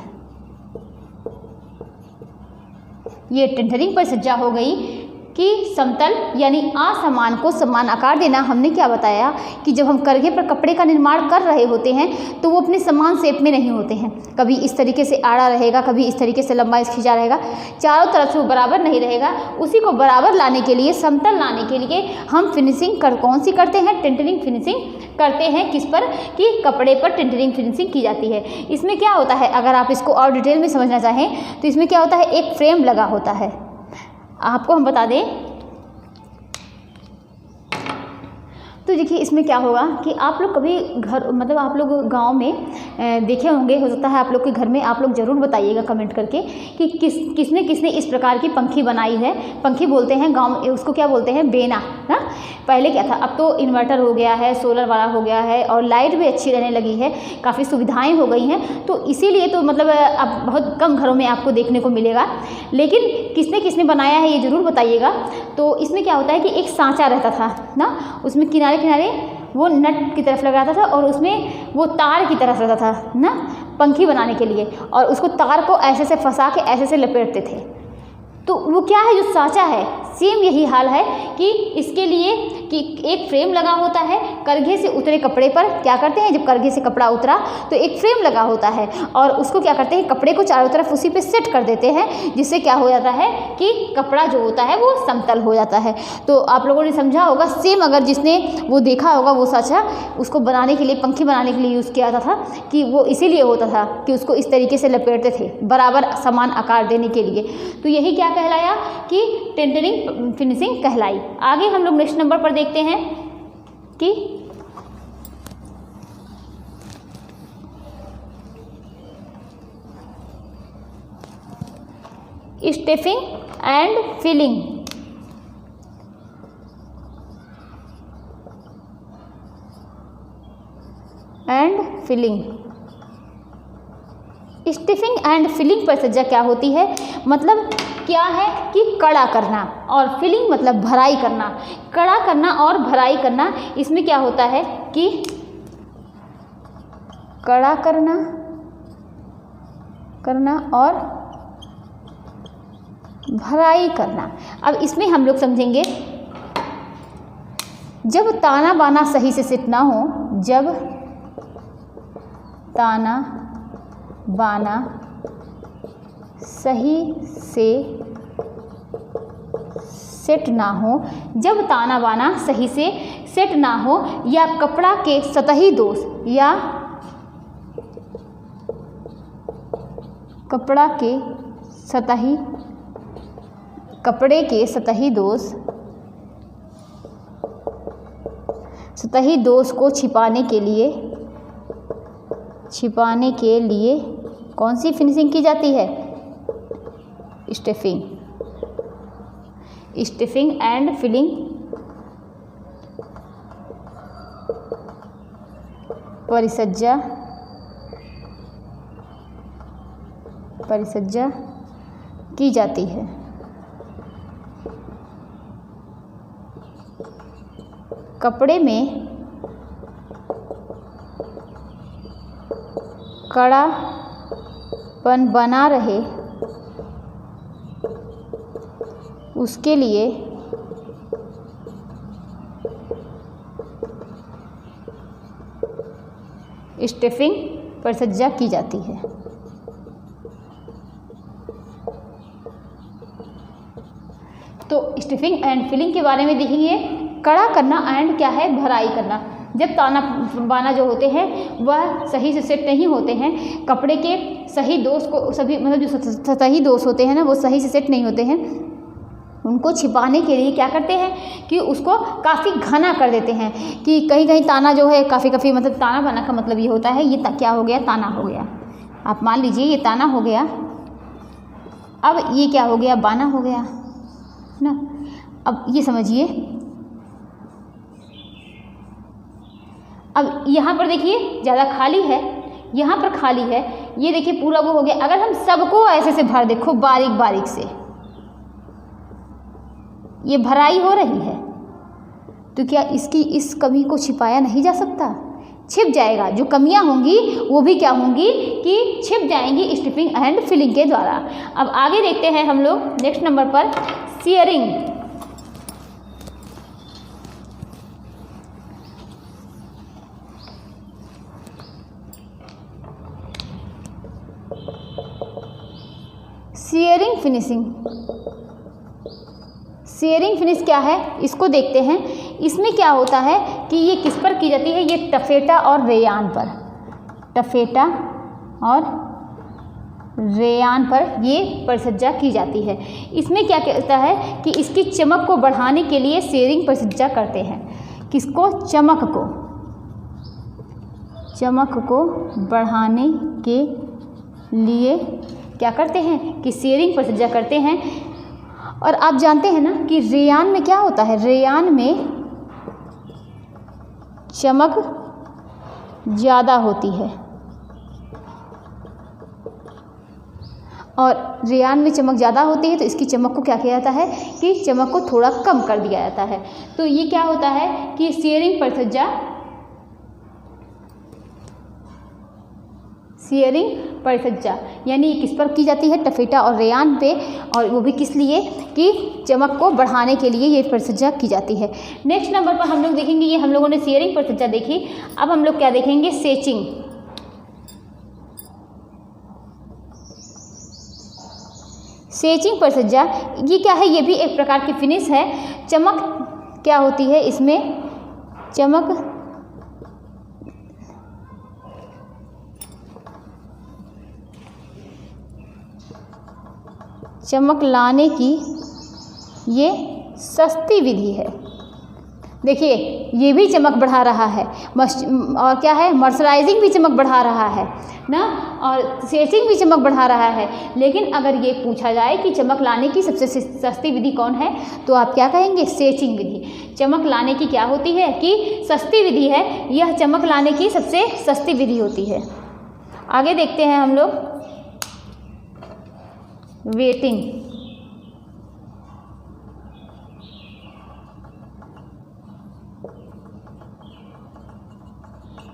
ये टेंटरिंग परिसज्जा हो गई कि समतल यानी असमान को समान आकार देना। हमने क्या बताया कि जब हम करघे पर कपड़े का निर्माण कर रहे होते हैं तो वो अपने समान शेप में नहीं होते हैं, कभी इस तरीके से आड़ा रहेगा, कभी इस तरीके से लंबा खींचा रहेगा, चारों तरफ से वो बराबर नहीं रहेगा। उसी को बराबर लाने के लिए, समतल लाने के लिए हम फिनिशिंग कौन सी करते हैं? टेंटरिंग फिनिशिंग करते हैं। किस पर? कि कपड़े पर टेंटरिंग फिनिशिंग की जाती है। इसमें क्या होता है, अगर आप इसको और डिटेल में समझना चाहें तो इसमें क्या होता है, एक फ्रेम लगा होता है। आपको हम बता दें तो देखिए इसमें क्या होगा कि आप लोग कभी घर मतलब आप लोग गांव में देखे होंगे, हो सकता है आप लोग के घर में, आप लोग ज़रूर बताइएगा कमेंट करके कि किसने इस प्रकार की पंखी बनाई है। पंखी बोलते हैं गांव में, उसको क्या बोलते हैं? बेना ना। पहले क्या था, अब तो इन्वर्टर हो गया है, सोलर वाला हो गया है और लाइट भी अच्छी रहने लगी है, काफ़ी सुविधाएँ हो गई हैं, तो इसीलिए तो मतलब अब बहुत कम घरों में आपको देखने को मिलेगा। लेकिन किसने बनाया है ये ज़रूर बताइएगा। तो इसमें क्या होता है कि एक सांचा रहता था ना, उसमें किनारे वो नट की तरफ लगा रहता था और उसमें वो तार की तरफ रहता था ना पंखी बनाने के लिए, और उसको तार को ऐसे से फंसा के ऐसे से लपेटते थे। तो वो क्या है, जो सांचा है, सेम यही हाल है कि इसके लिए कि एक फ्रेम लगा होता है। करघे से उतरे कपड़े पर क्या करते हैं, जब करघे से कपड़ा उतरा तो एक फ्रेम लगा होता है और उसको क्या करते हैं, कपड़े को चारों तरफ उसी पे सेट कर देते हैं, जिससे क्या हो जाता है कि कपड़ा जो होता है वो समतल हो जाता है। तो आप लोगों ने समझा होगा। सेम अगर जिसने वो देखा होगा वो सांचा उसको बनाने के लिए, पंखी बनाने के लिए यूज़ किया जाता था कि वो इसीलिए होता था कि उसको इस तरीके से लपेटते थे बराबर समान आकार देने के लिए। तो यही क्या कहलाया कि टेंटरिंग फिनिशिंग कहलाई। आगे हम लोग नेक्स्ट नंबर पर देखते हैं कि stuffing and filling. Stuffing and filling परिसज्जा क्या होती है, मतलब क्या है कि कड़ा करना, और फिलिंग मतलब भराई करना। कड़ा करना और भराई करना, इसमें क्या होता है कि कड़ा करना और भराई करना। अब इसमें हम लोग समझेंगे, जब ताना बाना सही से सेट ना हो, जब ताना बाना सही से सेट ना हो, जब ताना बाना सही से सेट ना हो, या कपड़ा के सतही दोष, या कपड़े के सतही दोष को छिपाने के लिए कौन सी फिनिशिंग की जाती है? स्टिफिंग एंड फिलिंग परिसज्जा की जाती है। कपड़े में कड़ापन बना रहे उसके लिए स्टिफिंग परिसज्जा की जाती है। तो स्टिफिंग एंड फिलिंग के बारे में देखेंगे। कड़ा करना एंड क्या है, भराई करना। जब ताना बाना जो होते हैं वह सही से सेट नहीं होते हैं, कपड़े के सही दोष को, सभी मतलब जो सही दोष होते हैं ना वो सही से सेट नहीं होते हैं, उनको छिपाने के लिए क्या करते हैं कि उसको काफ़ी घना कर देते हैं, कि कहीं कहीं ताना जो है काफ़ी मतलब ताना बाना का मतलब ये होता है, ये क्या हो गया, ताना हो गया। आप मान लीजिए ये ताना हो गया, अब ये क्या हो गया, बाना हो गया ना। अब ये समझिए, अब यहाँ पर देखिए ज़्यादा खाली है, यहाँ पर खाली है, ये देखिए पूरा वो हो गया। अगर हम सबको ऐसे से भर दें खूब बारीक बारीक से, ये भराई हो रही है, तो क्या इसकी इस कमी को छिपाया नहीं जा सकता? छिप जाएगा। जो कमियां होंगी वो भी क्या होंगी कि छिप जाएंगी स्ट्रिपिंग एंड फिलिंग के द्वारा। अब आगे देखते हैं हम लोग नेक्स्ट नंबर पर shearing. Shearing finishing, shearing finish क्या है इसको देखते हैं। इसमें क्या होता है कि ये किस पर की जाती है, ये टफेटा और रेयान पर, टफेटा और रेयान पर ये परिसज्जा की जाती है। इसमें क्या कहता है कि इसकी चमक को बढ़ाने के लिए सियरिंग परिसज्जा करते हैं। किसको? चमक को, चमक को बढ़ाने के लिए क्या करते हैं कि सियरिंग परिसज्जा करते हैं। और आप जानते हैं ना कि रेयान में क्या होता है, रेयान में चमक ज़्यादा होती है, और रेयान में चमक ज़्यादा होती है तो इसकी चमक को क्या किया जाता है कि चमक को थोड़ा कम कर दिया जाता है। तो ये क्या होता है कि सियरिंग परिसज्जा, सियरिंग परिसज्जा यानी किस पर की जाती है, टफेटा और रेयान पे, और वो भी किस लिए कि चमक को बढ़ाने के लिए ये परिसज्जा की जाती है। नेक्स्ट नंबर पर हम लोग देखेंगे, ये हम लोगों ने सियरिंग परिसज्जा देखी, अब हम लोग क्या देखेंगे, सेचिंग। सेचिंग परिसज्जा ये क्या है, ये भी एक प्रकार की फिनिश है। चमक क्या होती है इसमें, चमक लाने की ये सस्ती विधि है। देखिए ये भी चमक बढ़ा रहा है, और क्या है, मर्सराइजिंग भी चमक बढ़ा रहा है ना, और सेचिंग भी चमक बढ़ा रहा है। लेकिन अगर ये पूछा जाए कि चमक लाने की सबसे सस्ती विधि कौन है, तो आप क्या कहेंगे, सेचिंग विधि। चमक लाने की क्या होती है कि सस्ती विधि है, यह चमक लाने की सबसे सस्ती विधि होती है। आगे देखते हैं हम लोग वेटिंग।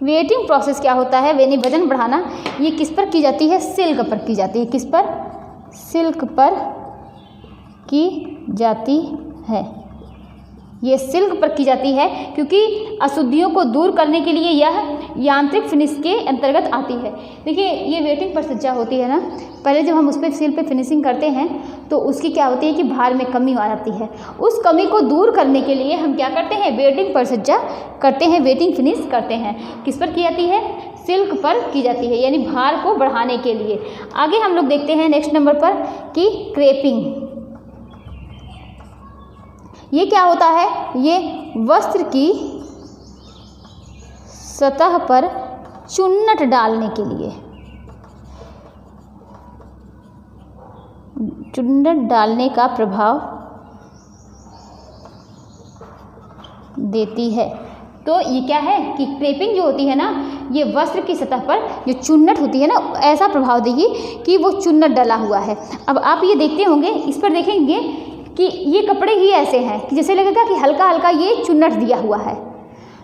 वेटिंग प्रोसेस क्या होता है, यानी वजन बढ़ाना, ये किस पर की जाती है, सिल्क पर की जाती है। किस पर? सिल्क पर की जाती है। ये सिल्क पर की जाती है क्योंकि अशुद्धियों को दूर करने के लिए यह यांत्रिक फिनिश के अंतर्गत आती है। देखिए ये वेटिंग परिसज्जा होती है ना, पहले जब हम उस पर सिल पे फिनिशिंग करते हैं तो उसकी क्या होती है कि भार में कमी आ जाती है। उस कमी को दूर करने के लिए हम क्या करते हैं, वेटिंग परिसज्जा करते हैं, वेटिंग फिनिश करते हैं। किस पर की जाती है, सिल्क पर की जाती है, यानी भार को बढ़ाने के लिए। आगे हम लोग देखते हैं नेक्स्ट नंबर पर कि क्रेपिंग। ये क्या होता है, ये वस्त्र की सतह पर चुन्नट डालने के लिए, चुन्नट डालने का प्रभाव देती है। तो ये क्या है कि क्रेपिंग जो होती है ना, ये वस्त्र की सतह पर जो चुन्नट होती है ना, ऐसा प्रभाव देगी कि वो चुन्नट डला हुआ है। अब आप ये देखते होंगे, इस पर देखेंगे कि ये कपड़े ही ऐसे हैं कि जैसे लगेगा कि हल्का हल्का ये चुन्नट दिया हुआ है।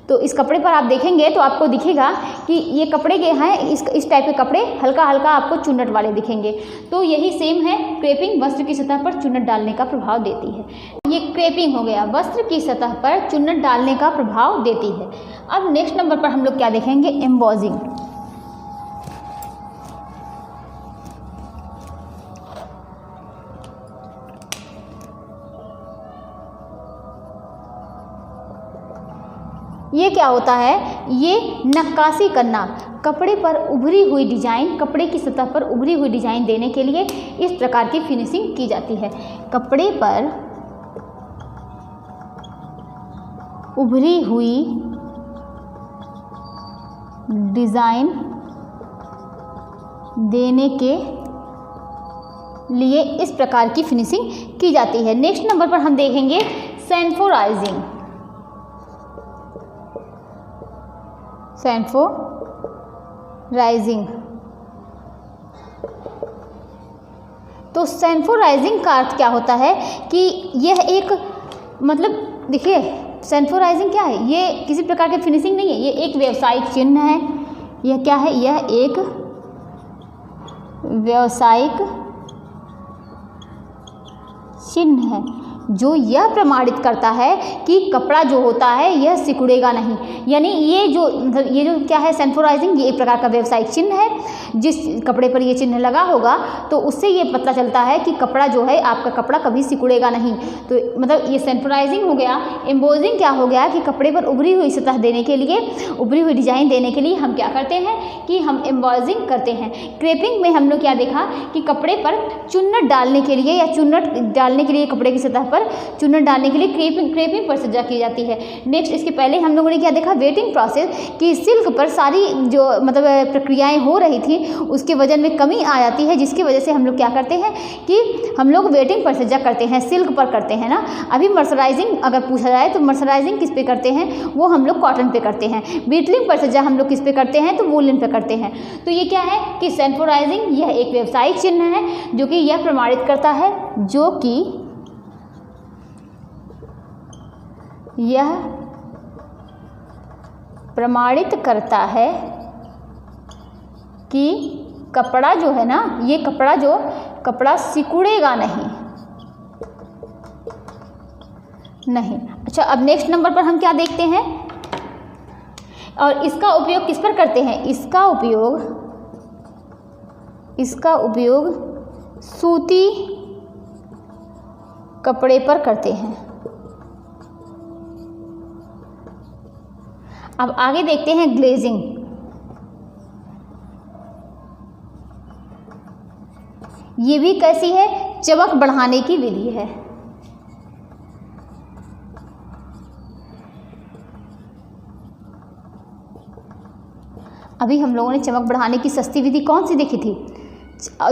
तो इस कपड़े पर आप देखेंगे तो आपको दिखेगा कि ये कपड़े के हैं, इस टाइप के कपड़े हल्का हल्का आपको चुन्नट वाले दिखेंगे। तो यही सेम है, क्रेपिंग वस्त्र की सतह पर चुन्नट डालने का प्रभाव देती है। ये क्रेपिंग हो गया, वस्त्र की सतह पर चुन्नट डालने का प्रभाव देती है। अब नेक्स्ट नंबर पर हम लोग क्या देखेंगे, एम्बोजिंग। ये क्या होता है, ये नक्काशी करना, कपड़े पर उभरी हुई डिजाइन, कपड़े की सतह पर उभरी हुई डिजाइन देने के लिए इस प्रकार की फिनिशिंग की जाती है। कपड़े पर उभरी हुई डिज़ाइन देने के लिए इस प्रकार की फिनिशिंग की जाती है। नेक्स्ट नंबर पर हम देखेंगे सैनफोराइजिंग। सैनफोराइजिंग, तो सैनफोराइजिंग का अर्थ क्या होता है कि यह एक मतलब देखिए सैनफोराइजिंग क्या है, ये किसी प्रकार की फिनिशिंग नहीं है, ये एक व्यावसायिक चिन्ह है। यह क्या है, यह एक व्यावसायिक चिन्ह है जो यह प्रमाणित करता है कि कपड़ा जो होता है यह सिकुड़ेगा नहीं। यानी ये जो क्या है सैनफोराइजिंग, ये एक प्रकार का व्यावसायिक चिन्ह है। जिस कपड़े पर ये चिन्ह लगा होगा तो उससे ये पता चलता है कि कपड़ा जो है आपका कपड़ा कभी सिकुड़ेगा नहीं। तो मतलब ये सैनफोराइजिंग हो गया। एम्बोजिंग क्या हो गया कि कपड़े पर उभरी हुई सतह देने के लिए, उभरी हुई डिजाइन देने के लिए हम क्या करते हैं कि हम एम्बोजिंग करते हैं। क्रेपिंग में हम लोग क्या देखा कि कपड़े पर चुन्नट डालने के लिए या चुन्नट डालने के लिए कपड़े की सतह पर चुन्नट डालने के लिए क्रेपिंग पर सज्जा की जाती है। नेक्स्ट इसके पहले हम लोगों ने क्या देखा, वेटिंग प्रोसेस, कि सिल्क पर सारी जो मतलब प्रक्रियाएं हो रही थी उसके वजन में कमी आ जाती है, जिसकी वजह से हम लोग क्या करते हैं कि हम लोग वेटिंग पर सज्जा करते हैं, सिल्क पर करते हैं ना। अभी मर्सराइजिंग अगर पूछा जाए तो मर्सराइजिंग किस पे करते हैं, वो हम लोग कॉटन पे करते हैं। बीटलिंग पर सज्जा हम लोग किस पे करते हैं, तो वूलन पे करते हैं। तो ये क्या है कि सैनफोराइजिंग यह एक व्यावसायिक चिन्ह है जो कि यह प्रमाणित करता है, जो कि यह प्रमाणित करता है कि कपड़ा जो है ना, ये कपड़ा सिकुड़ेगा नहीं। अच्छा, अब नेक्स्ट नंबर पर हम क्या देखते हैं और इसका उपयोग किस पर करते हैं। इसका उपयोग सूती कपड़े पर करते हैं। अब आगे देखते हैं ग्लेजिंग। ये भी कैसी है, चमक बढ़ाने की विधि है। अभी हम लोगों ने चमक बढ़ाने की सस्ती विधि कौन सी देखी थी,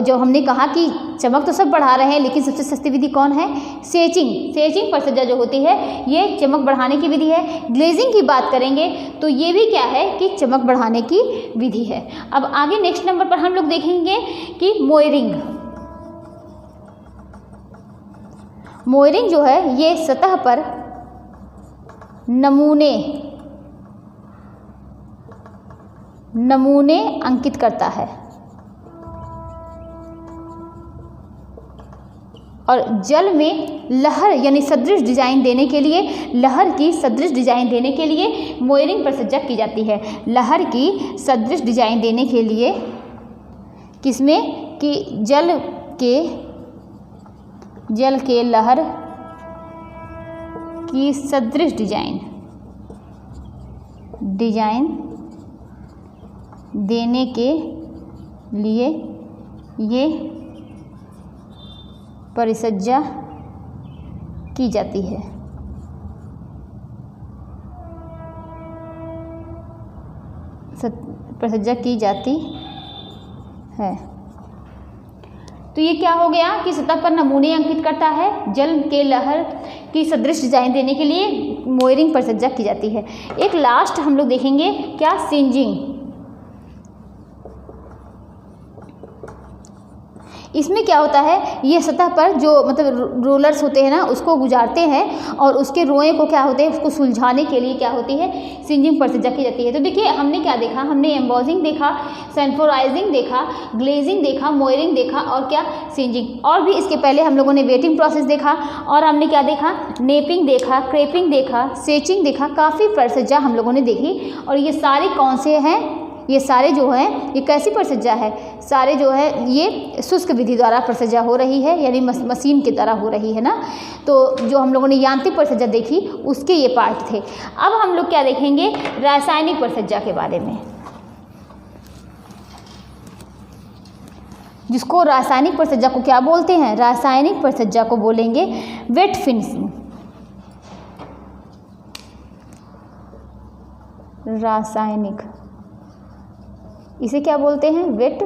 जो हमने कहा कि चमक तो सब बढ़ा रहे हैं लेकिन सबसे सस्ती विधि कौन है, सेचिंग पर सज्जा जो होती है ये चमक बढ़ाने की विधि है। ग्लेजिंग की बात करेंगे तो ये भी क्या है कि चमक बढ़ाने की विधि है। अब आगे नेक्स्ट नंबर पर हम लोग देखेंगे कि मोयरिंग जो है ये सतह पर नमूने अंकित करता है और जल में लहर यानी सदृश डिजाइन देने के लिए, लहर की सदृश डिजाइन देने के लिए मोयरिंग पर सज्जा की जाती है। लहर की सदृश डिजाइन देने के लिए किसमें कि जल के लहर की सदृश डिजाइन देने के लिए ये परिसज्जा की जाती है। परिसज्जा की जाती है। तो ये क्या हो गया कि सतह पर नमूने अंकित करता है, जल के लहर की सदृश डिजाइन देने के लिए मोयरिंग पर सज्जा की जाती है। एक लास्ट हम लोग देखेंगे क्या, सिंजिंग। इसमें क्या होता है, ये सतह पर जो मतलब रोलर्स होते हैं ना उसको गुजारते हैं और उसके रोएं को क्या होते हैं उसको सुलझाने के लिए क्या होती है, सिंजिंग पर सज्जा की जाती है। तो देखिए हमने क्या देखा, हमने एम्बोजिंग देखा, सैनफोराइजिंग देखा, ग्लेजिंग देखा, मोयरिंग देखा और क्या, सिंजिंग। और भी इसके पहले हम लोगों ने वेटिंग प्रोसेस देखा और हमने क्या देखा, नेपिंग देखा, क्रेपिंग देखा, सेचिंग देखा, काफ़ी परिसज्जा हम लोगों ने देखी। और ये सारे कौन से हैं, ये सारे जो हैं ये कैसी परिसज्जा है, सारे जो है ये शुष्क विधि द्वारा परिसज्जा हो रही है, यानी मशीन के द्वारा हो रही है ना। तो जो हम लोगों ने यांत्रिक परिसज्जा देखी उसके ये पार्ट थे। अब हम लोग क्या देखेंगे, रासायनिक परिसज्जा के बारे में, जिसको रासायनिक परिसज्जा को क्या बोलते हैं, रासायनिक परिसज्जा को बोलेंगे वेट फिनिशिंग। रासायनिक, इसे क्या बोलते हैं? वेट।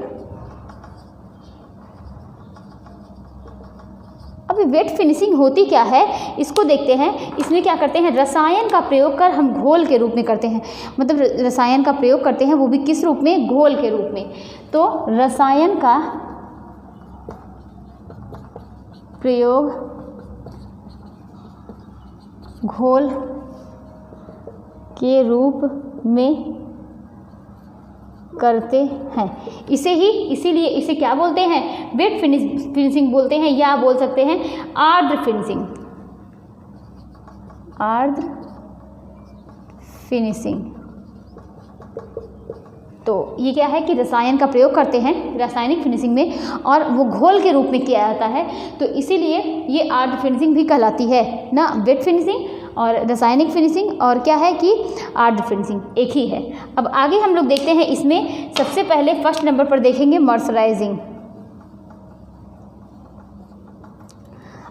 अब वेट फिनिशिंग होती क्या है इसको देखते हैं। इसमें क्या करते हैं? रसायन का प्रयोग कर हम घोल के रूप में करते हैं, मतलब रसायन का प्रयोग करते हैं, वो भी किस रूप में? घोल के रूप में। तो रसायन का प्रयोग घोल के रूप में करते हैं, इसीलिए इसे क्या बोलते हैं? वेट फिनिशिंग बोलते हैं, या बोल सकते हैं आर्द्र फिनिशिंग। आर्द्र फिनिशिंग। तो ये क्या है कि रसायन का प्रयोग करते हैं रासायनिक फिनिशिंग में, और वो घोल के रूप में किया जाता है, तो इसीलिए ये आर्द्र फिनिशिंग भी कहलाती है ना। वेट फिनिशिंग और रासायनिक फिनिशिंग और क्या है कि आर्द्र फिनिशिंग एक ही है। अब आगे हम लोग देखते हैं, इसमें सबसे पहले फर्स्ट नंबर पर देखेंगे मर्सराइजिंग।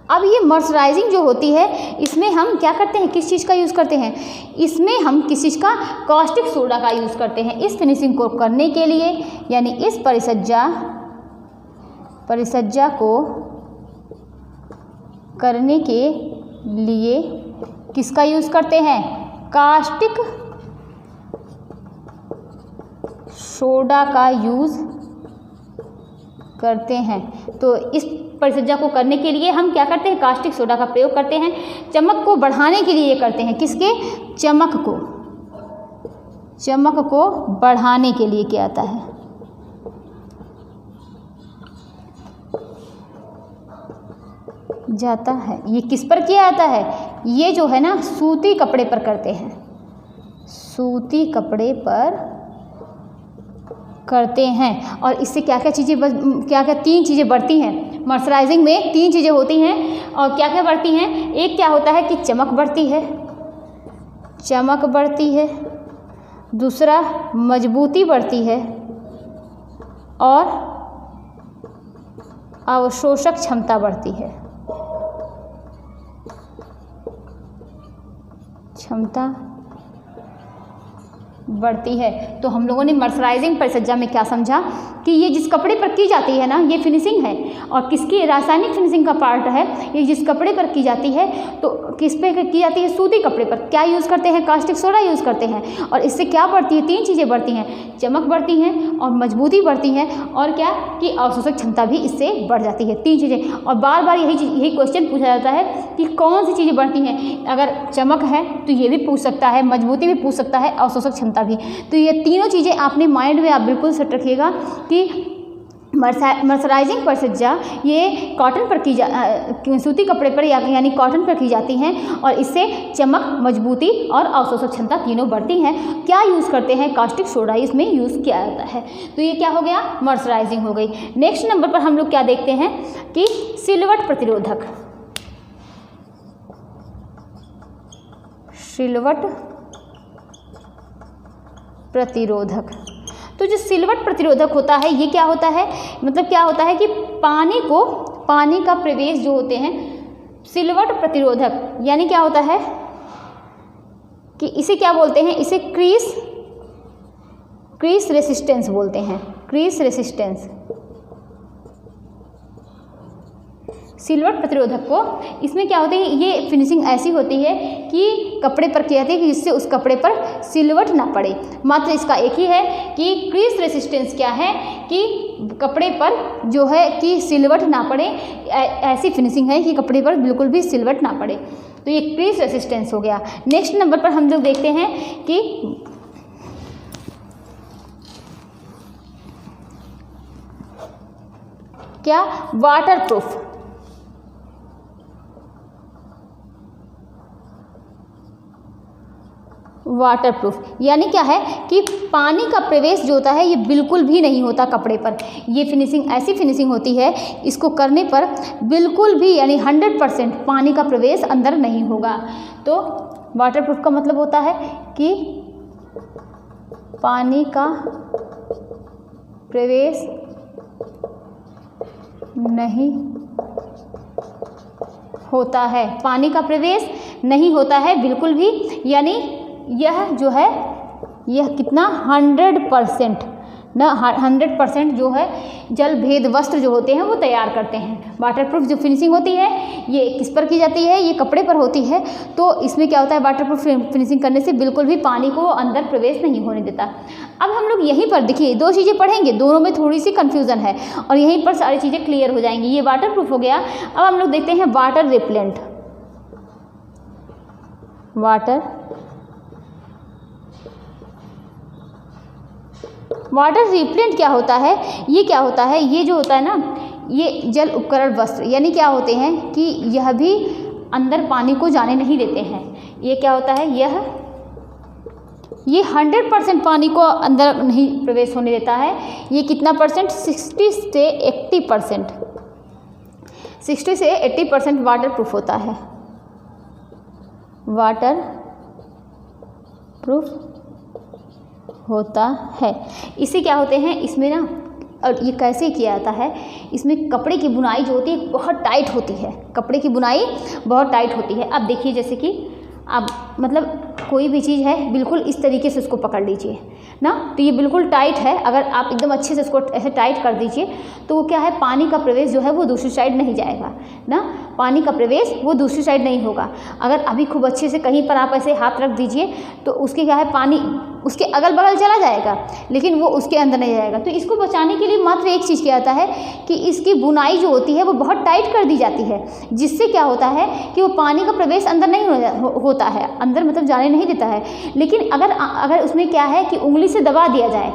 अब ये मर्सराइजिंग जो होती है, इसमें हम क्या करते हैं? किस चीज़ का यूज़ करते हैं? इसमें हम किस चीज़ का? कास्टिक सोडा का यूज़ करते हैं इस फिनिशिंग को करने के लिए, यानी इस परिसज्जा को करने के लिए किसका यूज़ करते हैं? कास्टिक सोडा का यूज़ करते हैं। तो इस परिसज्जा को करने के लिए हम क्या करते हैं? कास्टिक सोडा का प्रयोग करते हैं। चमक को बढ़ाने के लिए ये करते हैं। किसके? चमक को बढ़ाने के लिए किया जाता है। जाता है, ये किस पर किया जाता है? ये जो है ना, सूती कपड़े पर करते हैं। सूती कपड़े पर करते हैं। और इससे क्या क्या चीज़ें तीन चीज़ें बढ़ती हैं। मर्सराइजिंग में तीन चीज़ें होती हैं, और क्या क्या बढ़ती हैं? एक क्या होता है कि चमक बढ़ती है, दूसरा मजबूती बढ़ती है, और अवशोषक क्षमता बढ़ती है। तो हम लोगों ने मर्सराइजिंग परिसज्जा में क्या समझा कि ये जिस कपड़े पर की जाती है ना, ये फिनिशिंग है, और किसकी? रासायनिक फिनिशिंग का पार्ट है। ये जिस कपड़े पर की जाती है, तो किस पे की जाती है? सूती कपड़े पर। क्या यूज़ करते हैं? कास्टिक सोडा यूज़ करते हैं। और इससे क्या बढ़ती है? तीन चीज़ें बढ़ती हैं, चमक बढ़ती हैं, और मजबूती बढ़ती है, और क्या कि अवशोषक क्षमता भी इससे बढ़ जाती है। तीन चीज़ें। और बार बार यही क्वेश्चन पूछा जाता है कि कौन सी चीज़ें बढ़ती हैं। अगर चमक है तो ये भी पूछ सकता है, मजबूती भी पूछ सकता है, अवशोषक क्षमता भी। तो ये तीनों चीज़ें अपने माइंड में आप बिल्कुल सेट रखिएगा कि मर्सराइजिंग परिसज्जा ये कॉटन पर सूती कपड़े पर यानी कॉटन पर की जाती हैं, और इससे चमक, मजबूती और अवशोषक क्षमता तीनों बढ़ती हैं। क्या यूज़ करते हैं? कास्टिक सोडा इसमें यूज़ किया जाता है। तो ये क्या हो गया? मर्सराइजिंग हो गई। नेक्स्ट नंबर पर हम लोग क्या देखते हैं कि सिलवट प्रतिरोधक। तो जो सिलवट प्रतिरोधक होता है, ये क्या होता है? मतलब क्या होता है कि पानी का प्रवेश जो होते हैं, सिलवट प्रतिरोधक यानी क्या होता है कि इसे क्या बोलते हैं? इसे क्रीस रेसिस्टेंस बोलते हैं। Crease resistance. सिलवट प्रतिरोधक को, इसमें क्या होती है? ये फिनिशिंग ऐसी होती है कि कपड़े पर किया जाती है कि जिससे उस कपड़े पर सिलवट ना पड़े। मात्र इसका एक ही है कि क्रीस रेसिस्टेंस क्या है कि कपड़े पर जो है कि सिलवट ना पड़े। ऐसी फिनिशिंग है कि कपड़े पर बिल्कुल भी सिलवट ना पड़े। तो ये क्रीस रेसिस्टेंस हो गया। नेक्स्ट नंबर पर हम लोग देखते हैं कि क्या? वाटरप्रूफ। यानी क्या है कि पानी का प्रवेश जो होता है ये बिल्कुल भी नहीं होता कपड़े पर। ये फिनिशिंग ऐसी फिनिशिंग होती है, इसको करने पर बिल्कुल भी यानी 100% पानी का प्रवेश अंदर नहीं होगा। तो वाटरप्रूफ का मतलब होता है कि पानी का प्रवेश नहीं होता है। पानी का प्रवेश नहीं होता है बिल्कुल भी, यानी यह जो है यह कितना 100% ना 100% जो है जल भेद वस्त्र जो होते हैं वो तैयार करते हैं। वाटरप्रूफ जो फिनिशिंग होती है ये किस पर की जाती है, ये कपड़े पर होती है। तो इसमें क्या होता है, वाटरप्रूफ फिनिशिंग करने से बिल्कुल भी पानी को अंदर प्रवेश नहीं होने देता। अब हम लोग यहीं पर देखिए 2 चीज़ें पढ़ेंगे, दोनों में थोड़ी सी कन्फ्यूज़न है और यहीं पर सारी चीज़ें क्लियर हो जाएंगी। ये वाटरप्रूफ हो गया। अब हम लोग देखते हैं वाटर रिपेलेंट। वाटर रिपेलेंट क्या होता है, ये क्या होता है, ये जो होता है ना, ये जल उपकरण वस्त्र यानी क्या होते हैं कि यह भी अंदर पानी को जाने नहीं देते हैं। ये क्या होता है, ये 100% पानी को अंदर नहीं प्रवेश होने देता है। ये कितना परसेंट, 60 से 80%, 60 से 80% वाटर प्रूफ होता है। वाटर प्रूफ होता है। इससे क्या होते हैं, इसमें ना, और ये कैसे किया जाता है, इसमें कपड़े की बुनाई जो होती है बहुत टाइट होती है। कपड़े की बुनाई बहुत टाइट होती है। अब देखिए जैसे कि अब मतलब कोई भी चीज़ है बिल्कुल इस तरीके से उसको पकड़ लीजिए ना, तो ये बिल्कुल टाइट है। अगर आप एकदम अच्छे से इसको ऐसे टाइट कर दीजिए तो वो क्या है, पानी का प्रवेश जो है वो दूसरी साइड नहीं जाएगा ना, पानी का प्रवेश वो दूसरी साइड नहीं होगा। अगर अभी खूब अच्छे से कहीं पर आप ऐसे हाथ रख दीजिए तो उसके क्या है, पानी उसके अगल बगल चला जाएगा लेकिन वो उसके अंदर नहीं जाएगा। तो इसको बचाने के लिए मात्र एक चीज़ किया जाता है कि इसकी बुनाई जो होती है वो बहुत टाइट कर दी जाती है, जिससे क्या होता है कि वो पानी का प्रवेश अंदर नहीं होता है, अंदर मतलब जाने नहीं देता है। लेकिन अगर उसमें क्या है कि उंगली से दबा दिया जाए,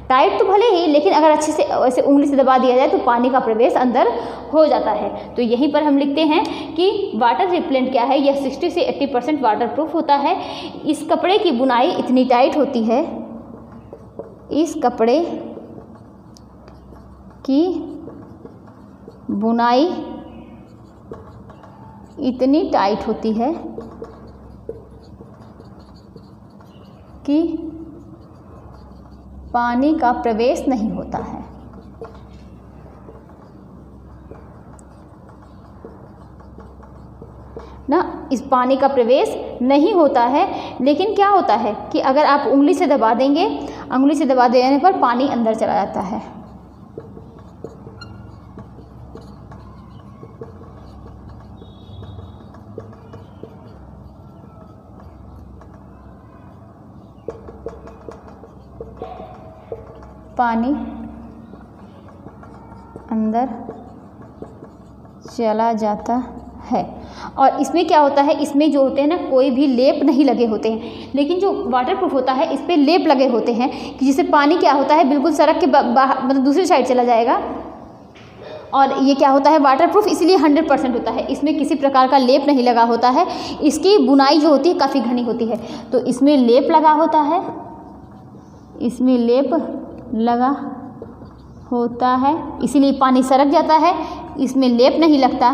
टाइट तो भले ही, लेकिन अगर अच्छे से ऐसे उंगली से दबा दिया जाए तो पानी का प्रवेश अंदर हो जाता है। तो यहीं पर हम लिखते हैं कि वाटर रिपेलेंट क्या है, यह 60 से 80% वाटर प्रूफ होता है। इस कपड़े की बुनाई इतनी टाइट होती है, इस कपड़े की बुनाई इतनी टाइट होती है कि पानी का प्रवेश नहीं होता है। ना, इस पानी का प्रवेश नहीं होता है। लेकिन क्या होता है कि अगर आप उंगली से दबा देंगे, उंगली से दबा देने पर पानी अंदर चला जाता है। पानी अंदर चला जाता है। और इसमें क्या होता है, इसमें जो होते हैं ना, कोई भी लेप नहीं लगे होते हैं। लेकिन जो वाटरप्रूफ होता है इस पे लेप लगे होते हैं कि जिससे पानी क्या होता है बिल्कुल सड़क के बाहर मतलब दूसरी साइड चला जाएगा। और ये क्या होता है, वाटरप्रूफ इसलिए 100% होता है, इसमें किसी प्रकार का लेप नहीं लगा होता है। इसकी बुनाई जो होती है काफ़ी घनी होती है, तो इसमें लेप लगा होता है, इसमें लेप लगा होता है, इसीलिए पानी सरक जाता है। इसमें लेप नहीं लगता,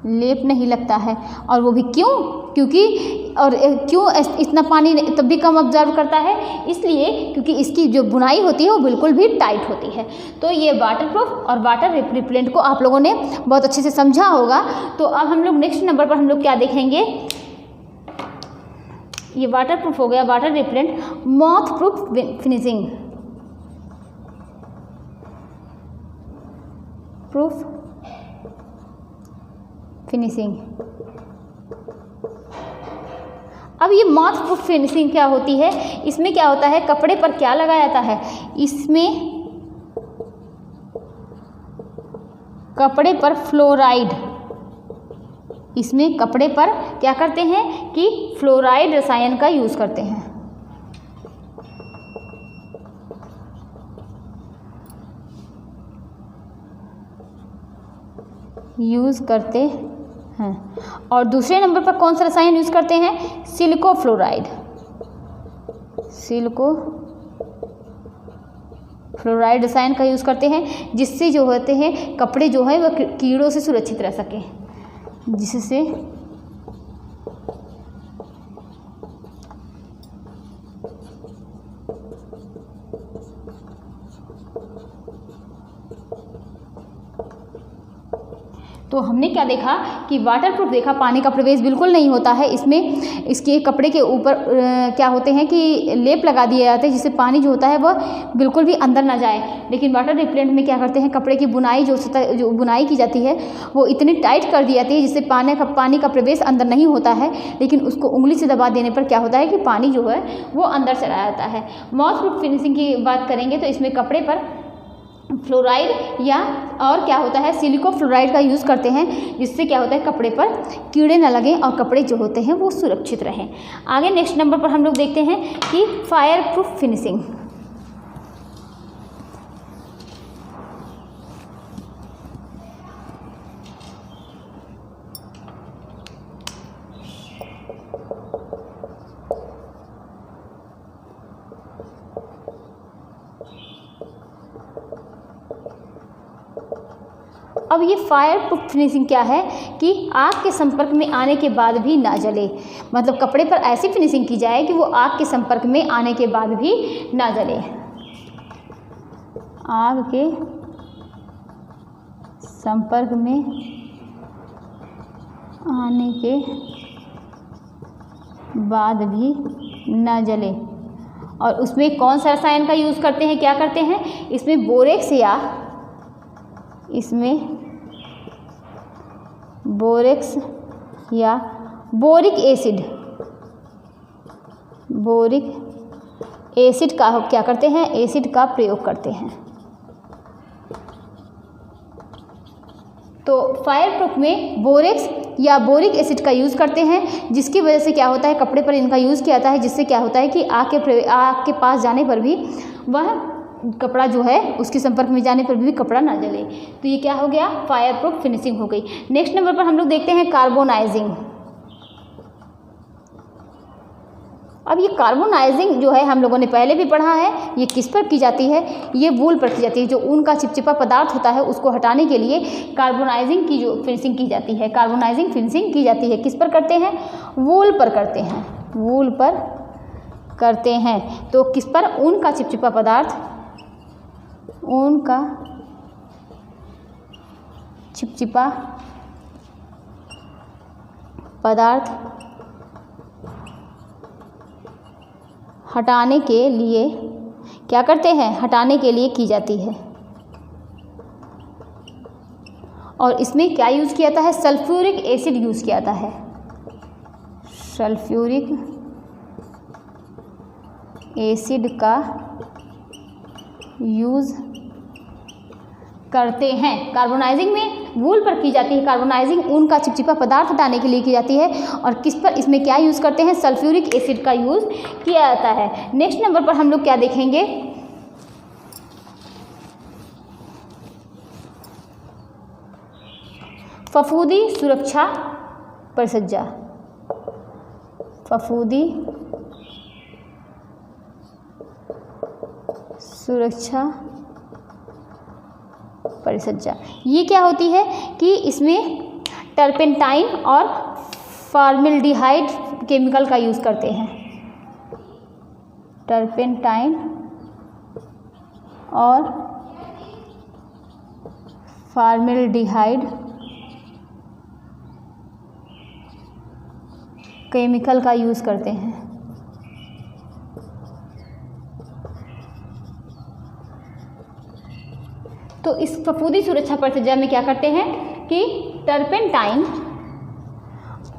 लेप नहीं लगता है। और वो भी क्यों, क्यों इतना पानी तब भी कम ऑब्जर्व करता है, इसलिए क्योंकि इसकी जो बुनाई होती है वो बिल्कुल भी टाइट होती है। तो ये वाटरप्रूफ और वाटर रिपेलेंट को आप लोगों ने बहुत अच्छे से समझा होगा। तो अब हम लोग नेक्स्ट नंबर पर हम लोग क्या देखेंगे, ये वाटरप्रूफ हो गया, water repellent. Moth proof finishing, proof finishing. अब ये मॉथ प्रूफ फिनिशिंग क्या होती है, इसमें क्या होता है, कपड़े पर क्या लगाया जाता है, इसमें कपड़े पर फ्लोराइड, इसमें कपड़े पर क्या करते हैं कि फ्लोराइड रसायन का यूज़ करते हैं, यूज़ करते हैं। और दूसरे नंबर पर कौन सा रसायन यूज़ करते हैं, सिलिको फ्लोराइड, सिलिको फ्लोराइड रसायन का यूज़ करते हैं, जिससे जो होते हैं कपड़े जो है वह कीड़ों से सुरक्षित रह सके, जिससे तो हमने क्या देखा कि वाटरप्रूफ देखा, पानी का प्रवेश बिल्कुल नहीं होता है इसमें। इसके कपड़े के ऊपर क्या होते हैं कि लेप लगा दिए जाते हैं जिससे पानी जो होता है वह बिल्कुल भी अंदर ना जाए। लेकिन वाटर रिपेलेंट में क्या करते हैं, कपड़े की बुनाई जो बुनाई की जाती है वो इतनी टाइट कर दी जाती है जिससे पानी का प्रवेश अंदर नहीं होता है, लेकिन उसको उंगली से दबा देने पर क्या होता है कि पानी जो है वो अंदर चला जाता है। मॉस प्रूफ फिनिशिंग की बात करेंगे तो इसमें कपड़े पर फ्लोराइड या और क्या होता है सिलिको फ्लोराइड का यूज़ करते हैं, जिससे क्या होता है कपड़े पर कीड़े न लगें और कपड़े जो होते हैं वो सुरक्षित रहें। आगे नेक्स्ट नंबर पर हम लोग देखते हैं कि फायर प्रूफ फिनिशिंग। अब ये फायर प्रूफ फिनिशिंग क्या है कि आग के संपर्क में आने के बाद भी ना जले, मतलब कपड़े पर ऐसी फिनिशिंग की जाए कि वो आग के संपर्क में आने के बाद भी ना जले। आग के संपर्क में आने के बाद भी ना जले। और उसमें कौन सा रसायन का यूज़ करते हैं, क्या करते हैं, इसमें बोरेक्स या बोरिक एसिड का क्या करते हैं, एसिड का प्रयोग करते हैं। तो फायर प्रूफ में बोरेक्स या बोरिक एसिड का यूज़ करते हैं, जिसकी वजह से क्या होता है कपड़े पर इनका यूज़ किया जाता है, जिससे क्या होता है कि आग के पास जाने पर भी वह कपड़ा जो है उसके संपर्क में जाने पर भी कपड़ा ना जले। तो ये क्या हो गया, फायर प्रूफ फिनिशिंग हो गई। नेक्स्ट नंबर पर हम लोग देखते हैं कार्बोनाइजिंग। अब ये कार्बोनाइजिंग जो है हम लोगों ने पहले भी पढ़ा है, ये किस पर की जाती है, ये वूल पर की जाती है। जो ऊन का चिपचिपा पदार्थ होता है उसको हटाने के लिए कार्बोनाइजिंग की जो फिनिशिंग की जाती है, कार्बोनाइजिंग फिनिशिंग की जाती है। किस पर करते हैं, वूल पर करते हैं, वूल पर करते हैं। तो किस पर, ऊन का चिपचिपा पदार्थ, ऊन का चिपचिपा पदार्थ हटाने के लिए क्या करते हैं, हटाने के लिए की जाती है। और इसमें क्या यूज़ किया जाता है, सल्फ्यूरिक एसिड यूज़ किया जाता है, सल्फ्यूरिक एसिड का यूज़ करते हैं। कार्बोनाइजिंग में वूल पर की जाती है, कार्बोनाइजिंग ऊन का चिपचिपा पदार्थ हटाने के लिए की जाती है। और किस पर, इसमें क्या यूज़ करते हैं, सल्फ्यूरिक एसिड का यूज़ किया जाता है। नेक्स्ट नंबर पर हम लोग क्या देखेंगे, फफूंदी सुरक्षा परिसज्जा। फफूंदी सुरक्षा परिसज्जा, ये क्या होती है कि इसमें टर्पेंटाइन और फॉर्मेल्डिहाइड केमिकल का यूज़ करते हैं। टर्पेंटाइन और फॉर्मेल्डिहाइड केमिकल का यूज़ करते हैं। तो इस फफूंदी सुरक्षा परिसज्जा में क्या करते हैं कि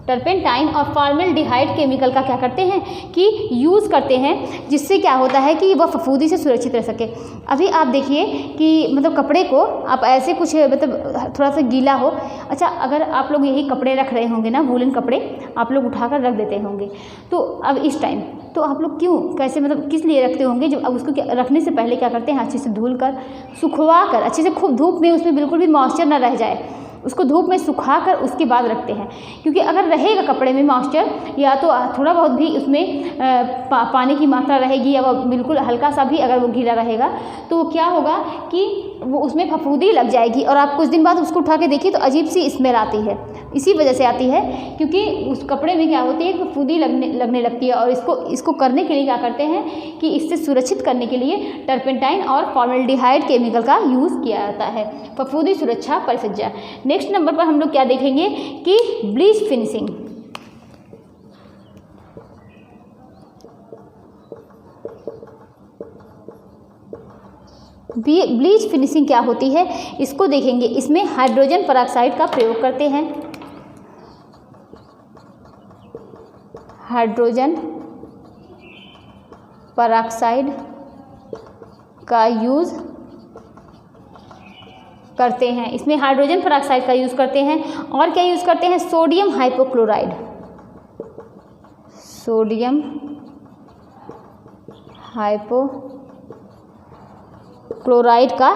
टर्पेंटाइन और फॉर्मेल्डिहाइड केमिकल का क्या करते हैं कि यूज़ करते हैं, जिससे क्या होता है कि वह फफूंदी से सुरक्षित रह सके। अभी आप देखिए कि मतलब कपड़े को आप ऐसे कुछ मतलब थोड़ा सा गीला हो, अच्छा अगर आप लोग यही कपड़े रख रहे होंगे ना, वूलन कपड़े आप लोग उठाकर रख देते होंगे, तो अब इस टाइम तो आप लोग क्यों, कैसे, मतलब किस लिए रखते होंगे, जब अब उसको रखने से पहले क्या करते हैं, अच्छे से धुल कर सुखवा कर, अच्छे से खूब धूप में उसमें बिल्कुल भी मॉइस्चर ना रह जाए, उसको धूप में सुखा कर उसके बाद रखते हैं। क्योंकि अगर रहेगा कपड़े में मॉइस्चर या तो थोड़ा बहुत भी उसमें पानी की मात्रा रहेगी या वो बिल्कुल हल्का सा भी अगर वो गीला रहेगा तो वो क्या होगा कि वो उसमें फफूंदी लग जाएगी और आप कुछ दिन बाद उसको उठा के देखिए तो अजीब सी स्मेल आती है। इसी वजह से आती है क्योंकि उस कपड़े में क्या होती है, फफूंदी लगने लगती है। और इसको करने के लिए क्या करते हैं कि इससे सुरक्षित करने के लिए टर्पेंटाइन और फॉर्मेल्डिहाइड केमिकल का यूज़ किया जाता है। फफूंदी सुरक्षा परिसज्जा। नेक्स्ट नंबर पर हम लोग क्या देखेंगे कि ब्लीच फिनिशिंग। ब्लीच फिनिशिंग क्या होती है इसको देखेंगे। इसमें हाइड्रोजन पेरोक्साइड का प्रयोग करते हैं, हाइड्रोजन पेरोक्साइड का यूज़ करते हैं। इसमें हाइड्रोजन पेरोक्साइड का यूज़ करते हैं और क्या यूज़ करते हैं, सोडियम हाइपोक्लोराइड, सोडियम हाइपोक्लोराइड का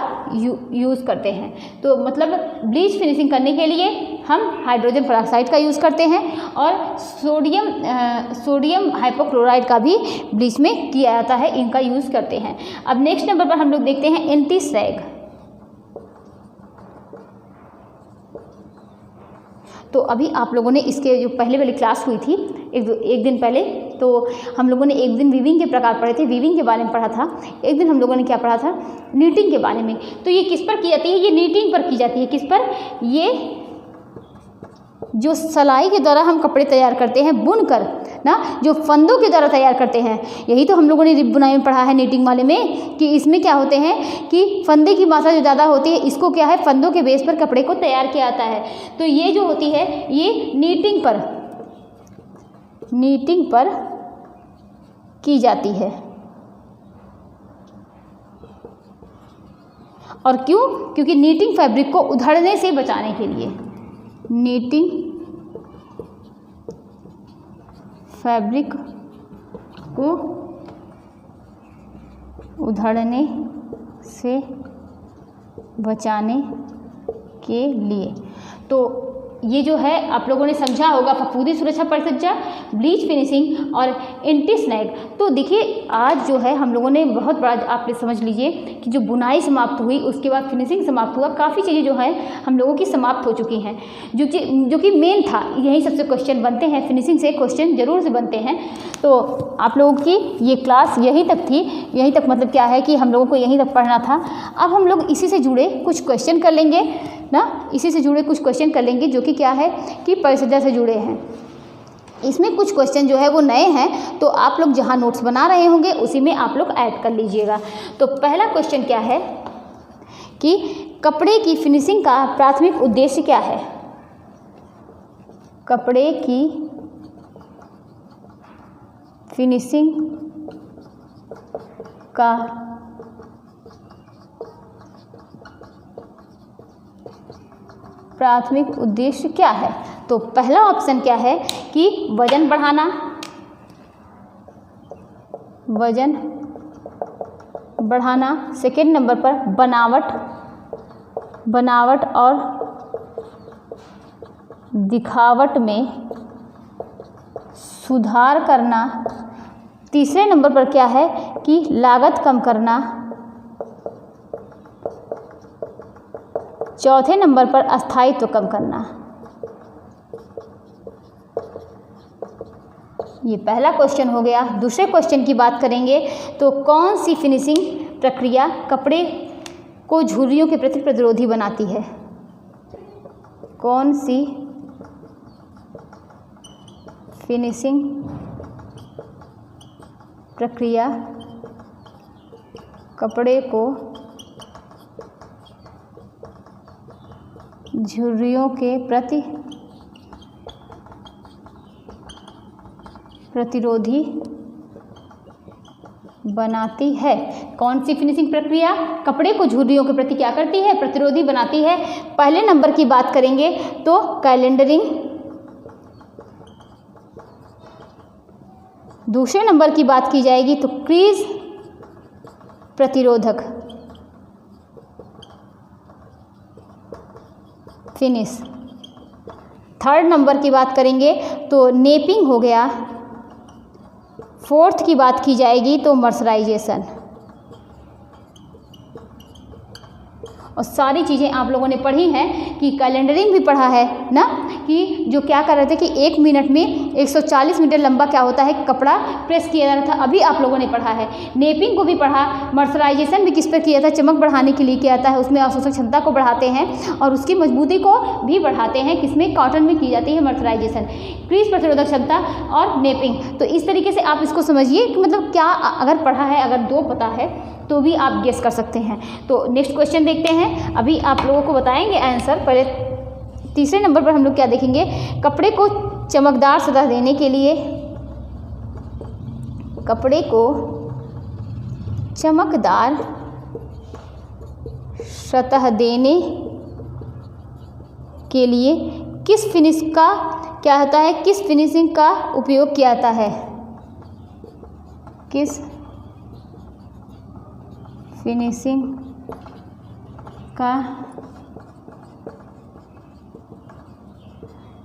यूज़ करते हैं। तो मतलब ब्लीच फिनिशिंग करने के लिए हम हाइड्रोजन पेरोक्साइड का यूज़ करते हैं और सोडियम हाइपोक्लोराइड का भी ब्लीच में किया जाता है, इनका यूज़ करते हैं। अब नेक्स्ट नंबर पर हम लोग देखते हैं एंटी सैग। तो अभी आप लोगों ने इसके जो पहले वाली क्लास हुई थी एक दिन पहले, तो हम लोगों ने एक दिन वीविंग के प्रकार पढ़े थे, वीविंग के बारे में पढ़ा था। एक दिन हम लोगों ने क्या पढ़ा था, नीटिंग के बारे में। तो ये किस पर की जाती है, ये नीटिंग पर की जाती है। किस पर, ये जो सलाई के द्वारा हम कपड़े तैयार करते हैं बुनकर ना, जो फंदों के द्वारा तैयार करते हैं। यही तो हम लोगों ने रिब बुनाई में पढ़ा है नीटिंग वाले में, कि इसमें क्या होते हैं कि फंदे की मात्रा जो ज़्यादा होती है, इसको क्या है फंदों के बेस पर कपड़े को तैयार किया जाता है। तो ये जो होती है ये नीटिंग पर की जाती है। और क्यों, क्योंकि नीटिंग फैब्रिक को उधड़ने से बचाने के लिए, नीटिंग फैब्रिक को उधड़ने से बचाने के लिए। तो ये जो है आप लोगों ने समझा होगा फफूंदी सुरक्षा परिचर्या, ब्लीच फिनिशिंग और एंटी स्नैग। तो देखिए आज जो है हम लोगों ने बहुत बड़ा, आप समझ लीजिए कि जो बुनाई समाप्त हुई उसके बाद फिनिशिंग समाप्त हुआ, काफ़ी चीज़ें जो है हम लोगों की समाप्त हो चुकी हैं। जो कि मेन था, यही सबसे क्वेश्चन बनते हैं, फिनिशिंग से क्वेश्चन जरूर से बनते हैं। तो आप लोगों की ये क्लास यहीं तक थी, यहीं तक मतलब क्या है कि हम लोगों को यहीं तक पढ़ना था। अब हम लोग इसी से जुड़े कुछ क्वेश्चन कर लेंगे ना, इसी से जुड़े कुछ क्वेश्चन कर लेंगे जो कि क्या है कि परिचर्या से जुड़े हैं। इसमें कुछ क्वेश्चन जो है वो नए हैं, तो आप लोग जहां नोट्स बना रहे होंगे उसी में आप लोग ऐड कर लीजिएगा। तो पहला क्वेश्चन क्या है कि कपड़े की फिनिशिंग का प्राथमिक उद्देश्य क्या है। कपड़े की फिनिशिंग का प्राथमिक उद्देश्य क्या है। तो पहला ऑप्शन क्या है कि वजन बढ़ाना, वजन बढ़ाना। सेकेंड नंबर पर बनावट और दिखावट में सुधार करना। तीसरे नंबर पर क्या है कि लागत कम करना। चौथे नंबर पर अस्थायित्व कम करना। ये पहला क्वेश्चन हो गया। दूसरे क्वेश्चन की बात करेंगे तो कौन सी फिनिशिंग प्रक्रिया कपड़े को झुर्रियों के प्रति प्रतिरोधी बनाती है। कौन सी फिनिशिंग प्रक्रिया कपड़े को झुर्रियों के प्रति प्रतिरोधी बनाती है। कौन सी फिनिशिंग प्रक्रिया कपड़े को झुर्रियों के प्रति क्या करती है, प्रतिरोधी बनाती है। पहले नंबर की बात करेंगे तो कैलेंडरिंग, दूसरे नंबर की बात की जाएगी तो क्रीज प्रतिरोधक फिनिश। थर्ड नंबर की बात करेंगे तो नेपिंग हो गया। फोर्थ की बात की जाएगी तो मर्सराइजेशन। और सारी चीज़ें आप लोगों ने पढ़ी हैं कि कैलेंडरिंग भी पढ़ा है ना, कि जो क्या कर रहे थे कि 1 मिनट में 140 मीटर लंबा क्या होता है कपड़ा प्रेस किया जा रहा था, अभी आप लोगों ने पढ़ा है। नेपिंग को भी पढ़ा, मर्सराइजेशन भी किस पर किया था, चमक बढ़ाने के लिए किया जाता है, उसमें अवशोषक क्षमता को बढ़ाते हैं और उसकी मजबूती को भी बढ़ाते हैं, किसमें कॉटन में की जाती है मर्सराइजेशन, क्रीज प्रतिरोधक क्षमता और नेपिंग। तो इस तरीके से आप इसको समझिए कि मतलब क्या अगर पढ़ा है, अगर 2 पता है तो भी आप गेस कर सकते हैं। तो नेक्स्ट क्वेश्चन देखते हैं, अभी आप लोगों को बताएंगे आंसर। पहले तीसरे नंबर पर हम लोग क्या देखेंगे, कपड़े को चमकदार सतह देने के लिए, कपड़े को चमकदार सतह देने के लिए किस फिनिश का क्या होता है, किस फिनिशिंग का उपयोग किया जाता है, किस फिनिशिंग का,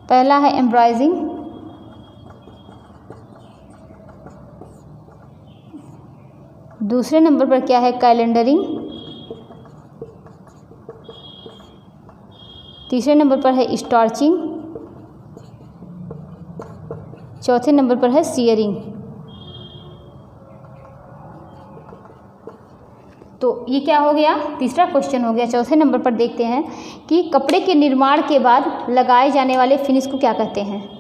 पहला है एम्ब्रॉयजिंग, दूसरे नंबर पर क्या है कैलेंडरिंग, तीसरे नंबर पर है स्टार्चिंग, चौथे नंबर पर है सियरिंग। तो ये क्या हो गया, तीसरा क्वेश्चन हो गया। चौथे नंबर पर देखते हैं कि कपड़े के निर्माण के बाद लगाए जाने वाले फिनिश को क्या कहते हैं।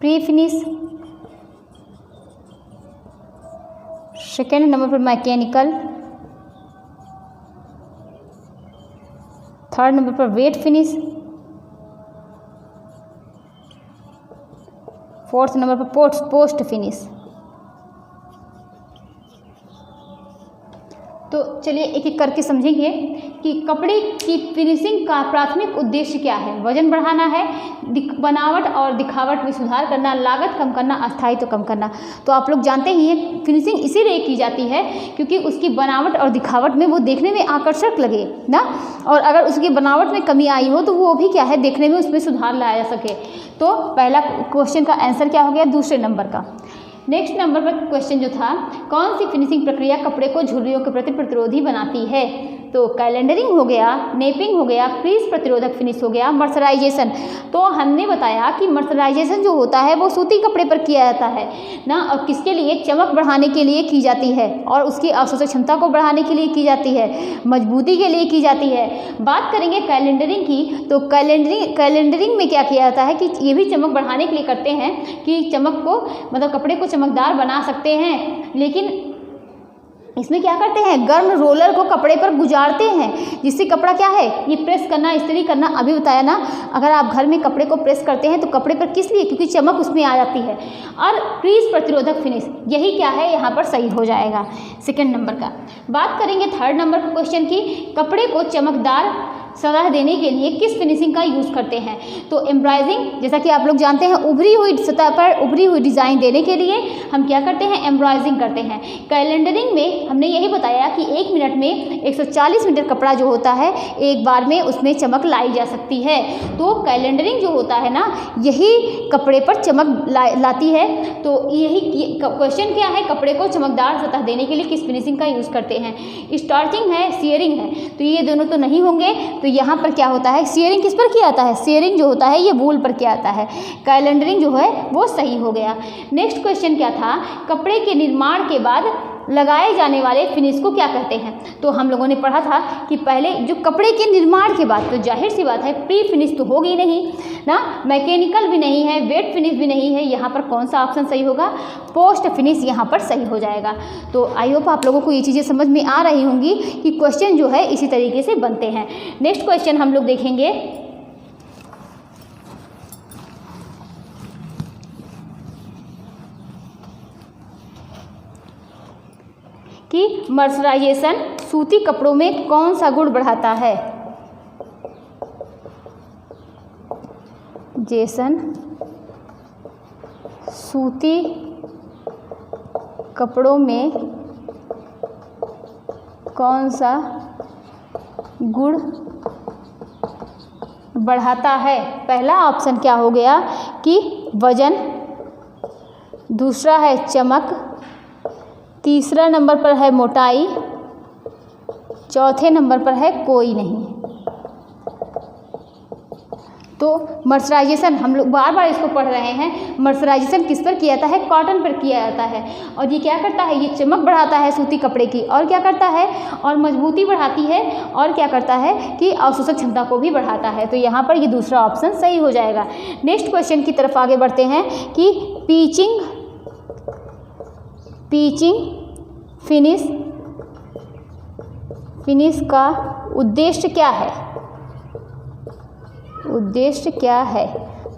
प्री फिनिश, सेकेंड नंबर पर मैकेनिकल, थर्ड नंबर पर वेट फिनिश, फोर्थ नंबर पर पोस्ट फिनिश। तो चलिए एक एक करके समझेंगे कि कपड़े की फिनिशिंग का प्राथमिक उद्देश्य क्या है। वजन बढ़ाना है, बनावट और दिखावट में सुधार करना, लागत कम करना, अस्थायित्व कम करना। तो आप लोग जानते ही हैं फिनिशिंग इसीलिए की जाती है क्योंकि उसकी बनावट और दिखावट में वो देखने में आकर्षक लगे ना, और अगर उसकी बनावट में कमी आई हो तो वो भी क्या है देखने में उसमें सुधार लाया जा सके। तो पहला क्वेश्चन का आंसर क्या हो गया, दूसरे नंबर का। नेक्स्ट नंबर पर क्वेश्चन जो था, कौन सी फिनिशिंग प्रक्रिया कपड़े को झुर्रियों के प्रति प्रतिरोधी बनाती है। तो कैलेंडरिंग हो गया, नेपिंग हो गया, क्रीज प्रतिरोधक फिनिश हो गया, मर्सराइजेशन। तो हमने बताया कि मर्सराइजेशन जो होता है वो सूती कपड़े पर किया जाता है ना, और किसके लिए, चमक बढ़ाने के लिए की जाती है और उसकी अवशोषक क्षमता को बढ़ाने के लिए की जाती है, मजबूती के लिए की जाती है। बात करेंगे कैलेंडरिंग की, तो कैलेंडरिंग में क्या किया जाता है कि ये भी चमक बढ़ाने के लिए करते हैं कि चमक को मतलब कपड़े को चमकदार बना सकते हैं, लेकिन इसमें क्या करते हैं, गर्म रोलर को कपड़े पर गुजारते हैं जिससे कपड़ा क्या है, ये प्रेस करना, इस्त्री करना, अभी बताया ना, अगर आप घर में कपड़े को प्रेस करते हैं तो कपड़े पर किस लिए, क्योंकि चमक उसमें आ जाती है। और क्रीज प्रतिरोधक फिनिश, यही क्या है यहाँ पर सही हो जाएगा सेकंड नंबर का। बात करेंगे थर्ड नंबर का क्वेश्चन की, कपड़े को चमकदार सतह देने के लिए किस फिनिशिंग का यूज़ करते हैं। तो एम्ब्रॉयजिंग, जैसा कि आप लोग जानते हैं, उभरी हुई सतह पर उभरी हुई डिज़ाइन देने के लिए हम क्या करते हैं, एम्ब्रॉयजिंग करते हैं। कैलेंडरिंग में हमने यही बताया कि 1 मिनट में 140 मीटर कपड़ा जो होता है एक बार में उसमें चमक लाई जा सकती है। तो कैलेंडरिंग जो होता है ना, यही कपड़े पर चमक लाती है। तो यही क्वेश्चन क्या है, कपड़े को चमकदार सतह देने के लिए किस फिनिशिंग का यूज़ करते हैं। स्टार्चिंग है, सियरिंग है, तो ये दोनों तो नहीं होंगे। तो यहाँ पर क्या होता है, सियरिंग किस पर किया जाता है, सियरिंग जो होता है ये वूल पर किया जाता है। कैलेंडरिंग जो है वो सही हो गया। नेक्स्ट क्वेश्चन क्या था, कपड़े के निर्माण के बाद लगाए जाने वाले फिनिश को क्या कहते हैं। तो हम लोगों ने पढ़ा था कि पहले जो कपड़े के निर्माण के बाद, तो जाहिर सी बात है प्री फिनिश तो होगी नहीं ना, मैकेनिकल भी नहीं है, वेट फिनिश भी नहीं है, यहाँ पर कौन सा ऑप्शन सही होगा, पोस्ट फिनिश यहाँ पर सही हो जाएगा। तो आई होप आप लोगों को ये चीज़ें समझ में आ रही होंगी कि क्वेश्चन जो है इसी तरीके से बनते हैं। नेक्स्ट क्वेश्चन हम लोग देखेंगे कि मर्सराइजेशन सूती कपड़ों में कौन सा गुण बढ़ाता है। जेसन सूती कपड़ों में कौन सा गुण बढ़ाता है? पहला ऑप्शन क्या हो गया कि वजन, दूसरा है चमक, तीसरा नंबर पर है मोटाई, चौथे नंबर पर है कोई नहीं। तो मर्सराइजेशन हम लोग बार बार इसको पढ़ रहे हैं। मर्सराइजेशन किस पर किया जाता है? कॉटन पर किया जाता है। और ये क्या करता है? ये चमक बढ़ाता है सूती कपड़े की, और क्या करता है? और मजबूती बढ़ाती है, और क्या करता है कि अवशोषक क्षमता को भी बढ़ाता है। तो यहाँ पर ये दूसरा ऑप्शन सही हो जाएगा। नेक्स्ट क्वेश्चन की तरफ आगे बढ़ते हैं कि पिचिंग फिनिश का उद्देश्य क्या है? उद्देश्य क्या है?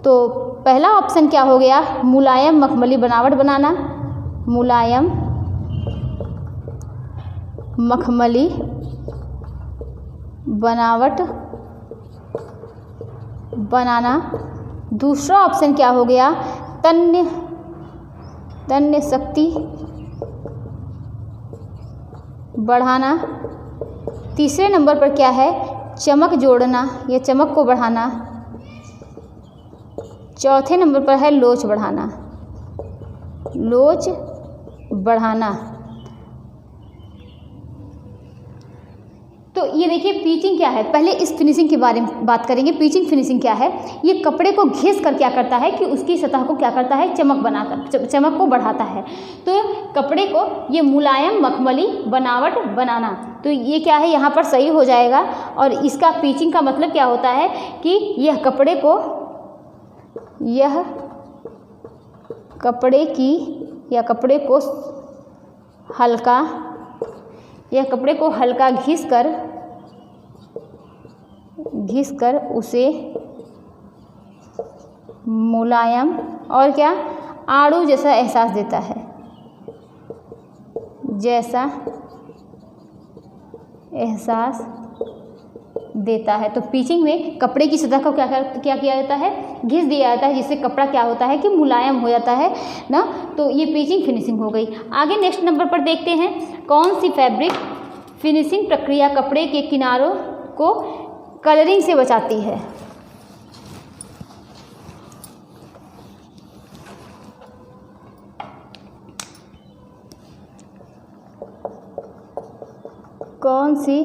तो पहला ऑप्शन क्या हो गया? मुलायम मखमली बनावट बनाना, मुलायम मखमली बनावट बनाना। दूसरा ऑप्शन क्या हो गया? तन्य शक्ति बढ़ाना। तीसरे नंबर पर क्या है? चमक जोड़ना या चमक को बढ़ाना। चौथे नंबर पर है लोच बढ़ाना, लोच बढ़ाना। तो ये देखिए पिचिंग क्या है। पहले इस फिनिशिंग के बारे में बात करेंगे। पिचिंग फिनिशिंग क्या है? ये कपड़े को घिस कर क्या करता है कि उसकी सतह को क्या करता है? चमक को बढ़ाता है। तो कपड़े को ये मुलायम मखमली बनावट बनाना, तो ये क्या है? यहाँ पर सही हो जाएगा। और इसका पिचिंग का मतलब क्या होता है कि यह कपड़े को हल्का घिस कर उसे मुलायम और क्या आड़ू जैसा एहसास देता है, तो पिचिंग में कपड़े की सतह को क्या किया जाता है? घिस दिया जाता है, जिससे कपड़ा क्या होता है कि मुलायम हो जाता है ना। तो ये पिचिंग फिनिशिंग हो गई। आगे नेक्स्ट नंबर पर देखते हैं, कौन सी फैब्रिक फिनिशिंग प्रक्रिया कपड़े के किनारों को कलरिंग से बचाती है? कौन सी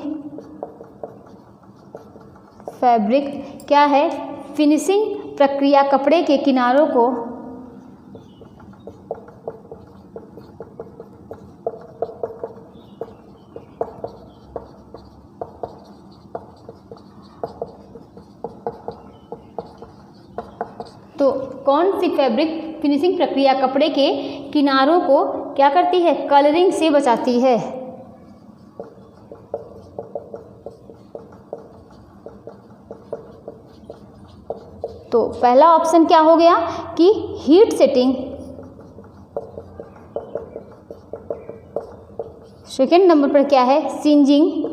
फैब्रिक क्या है? फिनिशिंग प्रक्रिया कपड़े के किनारों को तो कौन सी फैब्रिक फिनिशिंग प्रक्रिया कपड़े के किनारों को क्या करती है? कलरिंग से बचाती है। तो पहला ऑप्शन क्या हो गया कि हीट सेटिंग, सेकेंड नंबर पर क्या है? सिंजिंग,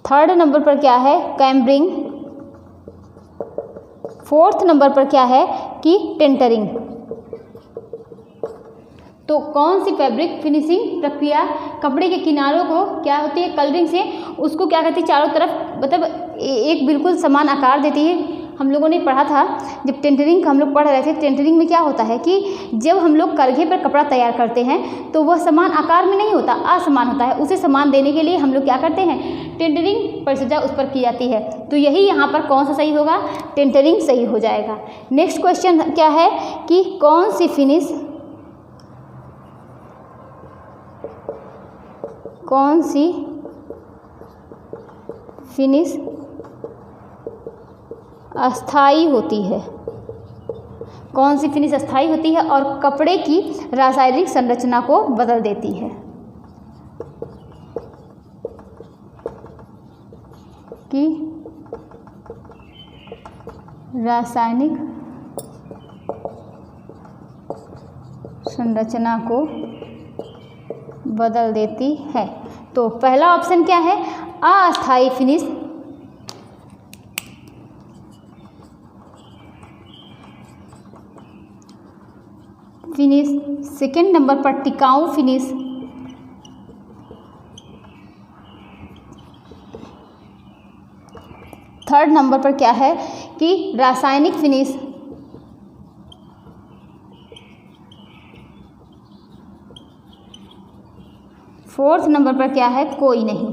थर्ड नंबर पर क्या है? कैम्बरिंग, फोर्थ नंबर पर क्या है कि टेंटरिंग। तो कौन सी फैब्रिक फिनिशिंग प्रक्रिया कपड़े के किनारों को क्या होती है? कलरिंग से उसको क्या करती है? चारों तरफ मतलब एक बिल्कुल समान आकार देती है। हम लोगों ने पढ़ा था जब टेंटरिंग का हम लोग पढ़ रहे थे। टेंटरिंग में क्या होता है कि जब हम लोग करघे पर कपड़ा तैयार करते हैं तो वह समान आकार में नहीं होता, असमान होता है। उसे समान देने के लिए हम लोग क्या करते हैं? टेंटरिंग परिचर्या उस पर की जाती है। तो यही यहाँ पर कौन सा सही होगा? टेंटरिंग सही हो जाएगा। नेक्स्ट क्वेश्चन क्या है कि कौन सी फिनिश अस्थाई होती है? कौन सी फिनिश अस्थाई होती है और कपड़े की रासायनिक संरचना को बदल देती है? कि रासायनिक संरचना को बदल देती है। तो पहला ऑप्शन क्या है? अस्थाई फिनिश, फिनिश, सेकेंड नंबर पर टिकाऊ फिनिश, थर्ड नंबर पर क्या है कि रासायनिक फिनिश, फोर्थ नंबर पर क्या है कोई नहीं।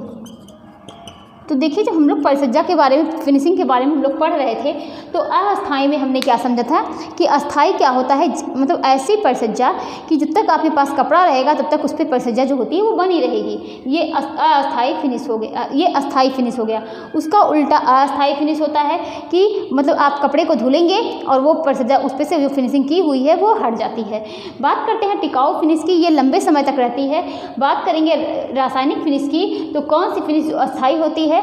तो देखिए जब हम लोग परिसज्जा के बारे में, फिनिशिंग के बारे में हम लोग पढ़ रहे थे तो अस्थाई में हमने क्या समझा था कि अस्थाई क्या होता है, मतलब ऐसी परिसज्जा कि जब तक आपके पास कपड़ा रहेगा तब तक उस पर परिसज्जा जो होती है वो बनी रहेगी। ये अस्थाई फिनिश हो गया, ये अस्थाई फिनिश हो गया। उसका उल्टा अस्थाई फिनिश होता है कि मतलब आप कपड़े को धुलेंगे और वो परिसज्जा उस पर से जो फिनिशिंग की हुई है वो हट जाती है। बात करते हैं टिकाऊ फिनिश की, ये लंबे समय तक रहती है। बात करेंगे रासायनिक फिनिश की, तो कौन सी फिनिश अस्थाई होती है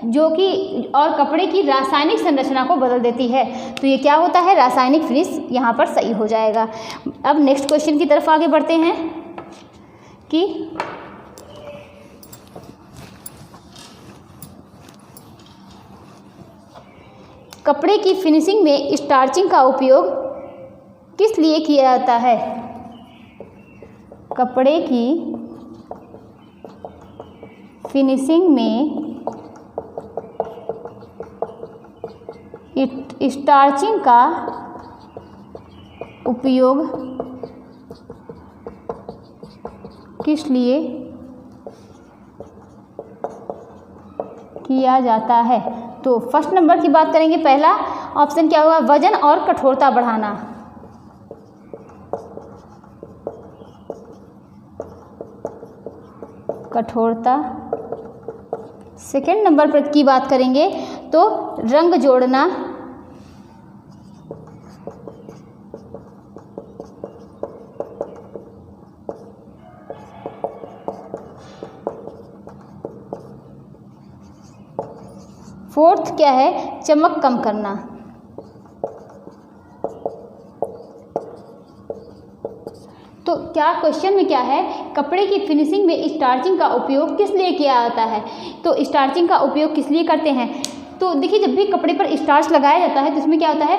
जो कि और कपड़े की रासायनिक संरचना को बदल देती है। तो ये क्या होता है, रासायनिक फिनिश यहाँ पर सही हो जाएगा। अब नेक्स्ट क्वेश्चन की तरफ आगे बढ़ते हैं कि कपड़े की फिनिशिंग में स्टार्चिंग का उपयोग किस लिए किया जाता है। कपड़े की फिनिशिंग में स्टार्चिंग का उपयोग किस लिए किया जाता है। तो फर्स्ट नंबर की बात करेंगे, पहला ऑप्शन क्या होगा, वजन और कठोरता बढ़ाना। कठोरता। सेकेंड नंबर पर की बात करेंगे तो रंग जोड़ना। फोर्थ क्या है, चमक कम करना। तो क्या क्वेश्चन में क्या है, कपड़े की फिनिशिंग में स्टार्चिंग का उपयोग किस लिए किया जाता है। तो स्टार्चिंग का उपयोग किस लिए करते हैं, तो देखिए जब भी कपड़े पर स्टार्च लगाया जाता है तो इसमें क्या होता है,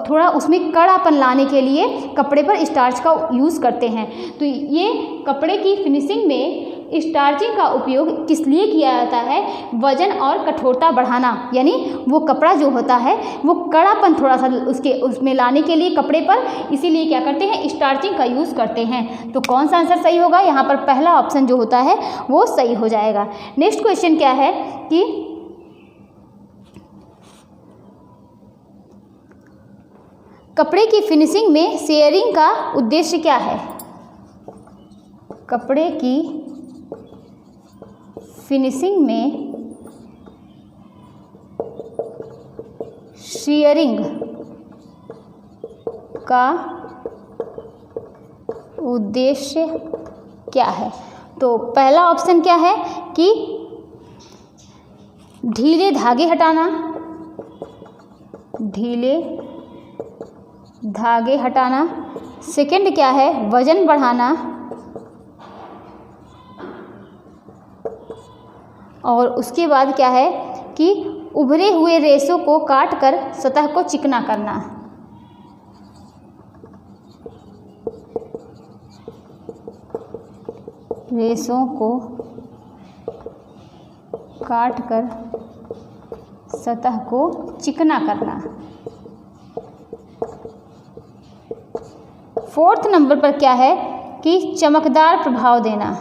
थोड़ा उसमें कड़ापन लाने के लिए कपड़े पर स्टार्च का यूज़ करते हैं। तो ये कपड़े की फिनिशिंग में स्टार्चिंग का उपयोग किस लिए किया जाता है, वजन और कठोरता बढ़ाना, यानी वो कपड़ा जो होता है वो कड़ापन थोड़ा सा उसमें लाने के लिए कपड़े पर, इसीलिए क्या करते हैं, स्टार्चिंग का यूज़ करते हैं। तो कौन सा आंसर सही होगा, यहाँ पर पहला ऑप्शन जो होता है वो सही हो जाएगा। नेक्स्ट क्वेश्चन क्या है कि कपड़े की फिनिशिंग में शेयरिंग का उद्देश्य क्या है। कपड़े की फिनिशिंग में शेयरिंग का उद्देश्य क्या है। तो पहला ऑप्शन क्या है कि ढीले धागे हटाना, ढीले धागे हटाना। सेकंड क्या है, वजन बढ़ाना। और उसके बाद क्या है कि उभरे हुए रेशों को काटकर सतह को चिकना करना। रेशों को काटकर सतह को चिकना करना। फोर्थ नंबर पर क्या है कि चमकदार प्रभाव देना।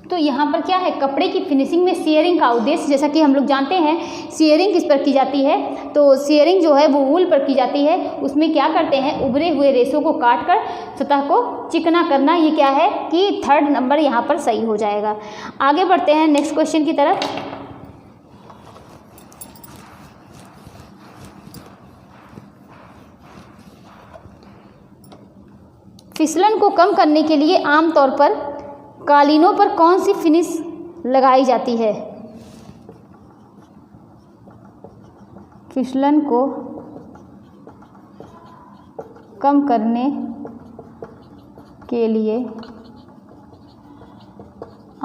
तो यहाँ पर क्या है, कपड़े की फिनिशिंग में शेयरिंग का उद्देश्य, जैसा कि हम लोग जानते हैं शेयरिंग किस पर की जाती है, तो शेयरिंग जो है वो वूल पर की जाती है। उसमें क्या करते हैं, उभरे हुए रेशों को काटकर सतह को चिकना करना। ये क्या है कि थर्ड नंबर यहाँ पर सही हो जाएगा। आगे बढ़ते हैं नेक्स्ट क्वेश्चन की तरफ। फिसलन को कम करने के लिए आमतौर पर कालीनों पर कौन सी फिनिश लगाई जाती है। फिसलन को कम करने के लिए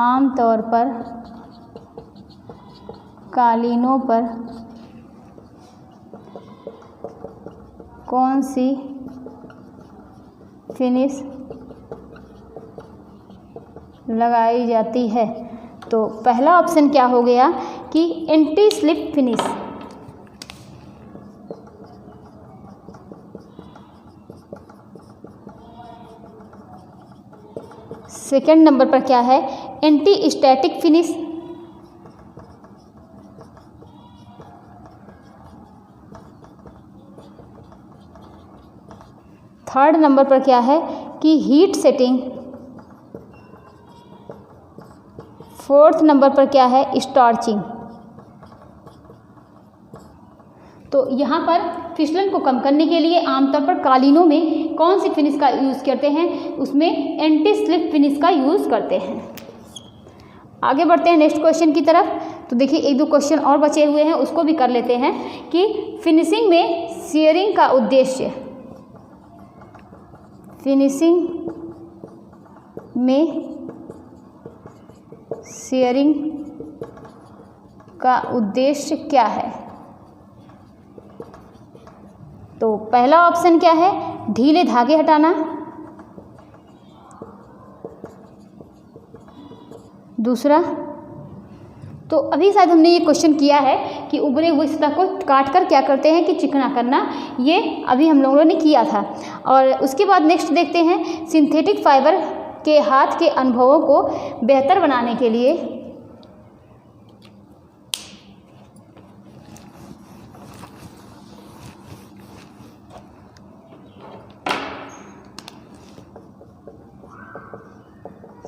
आमतौर पर कालीनों पर कौन सी फिनिश लगाई जाती है? तो पहला ऑप्शन क्या हो गया कि anti slip finish. Second number पर क्या है? Anti static finish. Third number पर क्या है कि हीट सेटिंग। फोर्थ नंबर पर क्या है? स्टार्चिंग। तो यहाँ पर फिसलन को कम करने के लिए आमतौर पर कालीनों में कौन सी फिनिश का यूज़ करते हैं? उसमें एंटी स्लिप फिनिश का यूज़ करते हैं। आगे बढ़ते हैं नेक्स्ट क्वेश्चन की तरफ। तो देखिए एक दो क्वेश्चन और बचे हुए हैं, उसको भी कर लेते हैं कि फिनिशिंग में सीयरिंग का उद्देश्य। फिनिशिंग में सीयरिंग का उद्देश्य क्या है? तो पहला ऑप्शन क्या है? ढीले धागे हटाना। दूसरा, तो अभी शायद हमने ये क्वेश्चन किया है कि उभरे हुए सतह को काट कर क्या करते हैं कि चिकना करना, ये अभी हम लोगों ने किया था। और उसके बाद नेक्स्ट देखते हैं सिंथेटिक फाइबर के हाथ के अनुभवों को बेहतर बनाने के लिए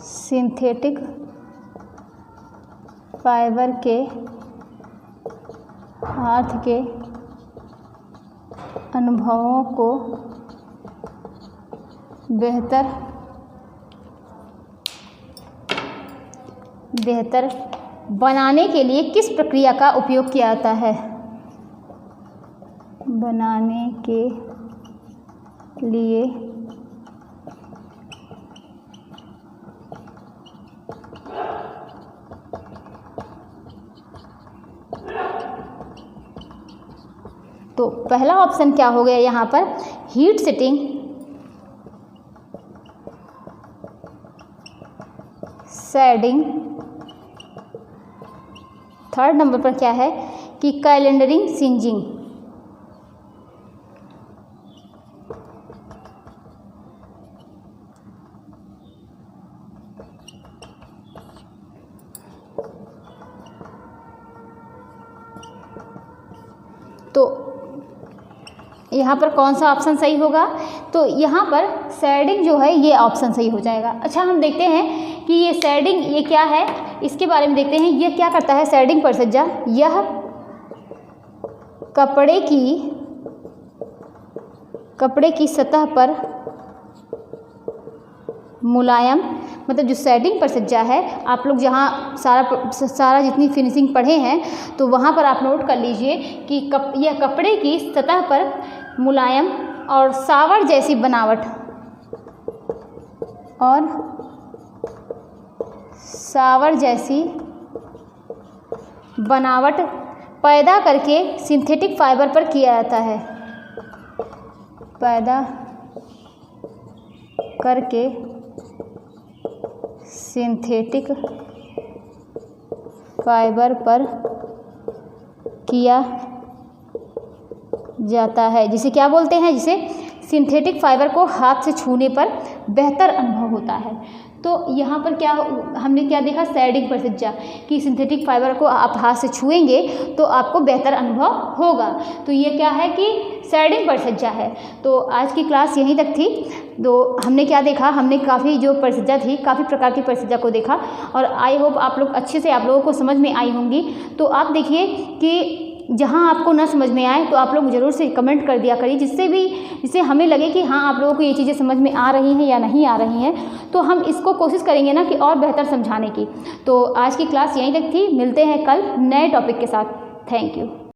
सिंथेटिक फाइबर के हाथ के अनुभवों को बेहतर बनाने के लिए किस प्रक्रिया का उपयोग किया जाता है? बनाने के लिए तो पहला ऑप्शन क्या हो गया यहाँ पर? Heat setting. Shading. Third number पर क्या है कि कैलेंडरिंग सिंजिंग। तो यहाँ पर कौन सा ऑप्शन सही होगा? तो यहाँ पर शेडिंग जो है ये ऑप्शन सही हो जाएगा। अच्छा, हम देखते हैं कि ये शेडिंग ये क्या है, इसके बारे में देखते हैं। ये क्या करता है शेडिंग परिसज्जा? यह कपड़े की सतह पर मुलायम, मतलब जो शेडिंग परिसज्जा है, आप लोग जहाँ सारा जितनी फिनिशिंग पढ़े हैं तो वहाँ पर आप नोट कर लीजिए कि यह कपड़े की सतह पर मुलायम और सावर जैसी बनावट पैदा करके सिंथेटिक फाइबर पर किया जाता है। पैदा करके सिंथेटिक फाइबर पर किया जाता है, जिसे क्या बोलते हैं? जिसे सिंथेटिक फाइबर को हाथ से छूने पर बेहतर अनुभव होता है। तो यहाँ पर क्या हमने क्या देखा? शेडिंग परिसज्जा कि सिंथेटिक फाइबर को आप हाथ से छुएंगे तो आपको बेहतर अनुभव होगा। तो ये क्या है कि शेडिंग परिसज्जा है। तो आज की क्लास यहीं तक थी। तो हमने क्या देखा? हमने काफ़ी जो परिसज्जा थी, काफ़ी प्रकार की परिसज्जा को देखा और आई होप आप लोग अच्छे से आप लोगों को समझ में आई होंगी। तो आप देखिए कि जहाँ आपको ना समझ में आए तो आप लोग ज़रूर से कमेंट कर दिया करिए, जिससे हमें लगे कि हाँ आप लोगों को ये चीज़ें समझ में आ रही हैं या नहीं आ रही हैं। तो हम इसको कोशिश करेंगे ना कि और बेहतर समझाने की। तो आज की क्लास यहीं तक थी। मिलते हैं कल नए टॉपिक के साथ। Thank you.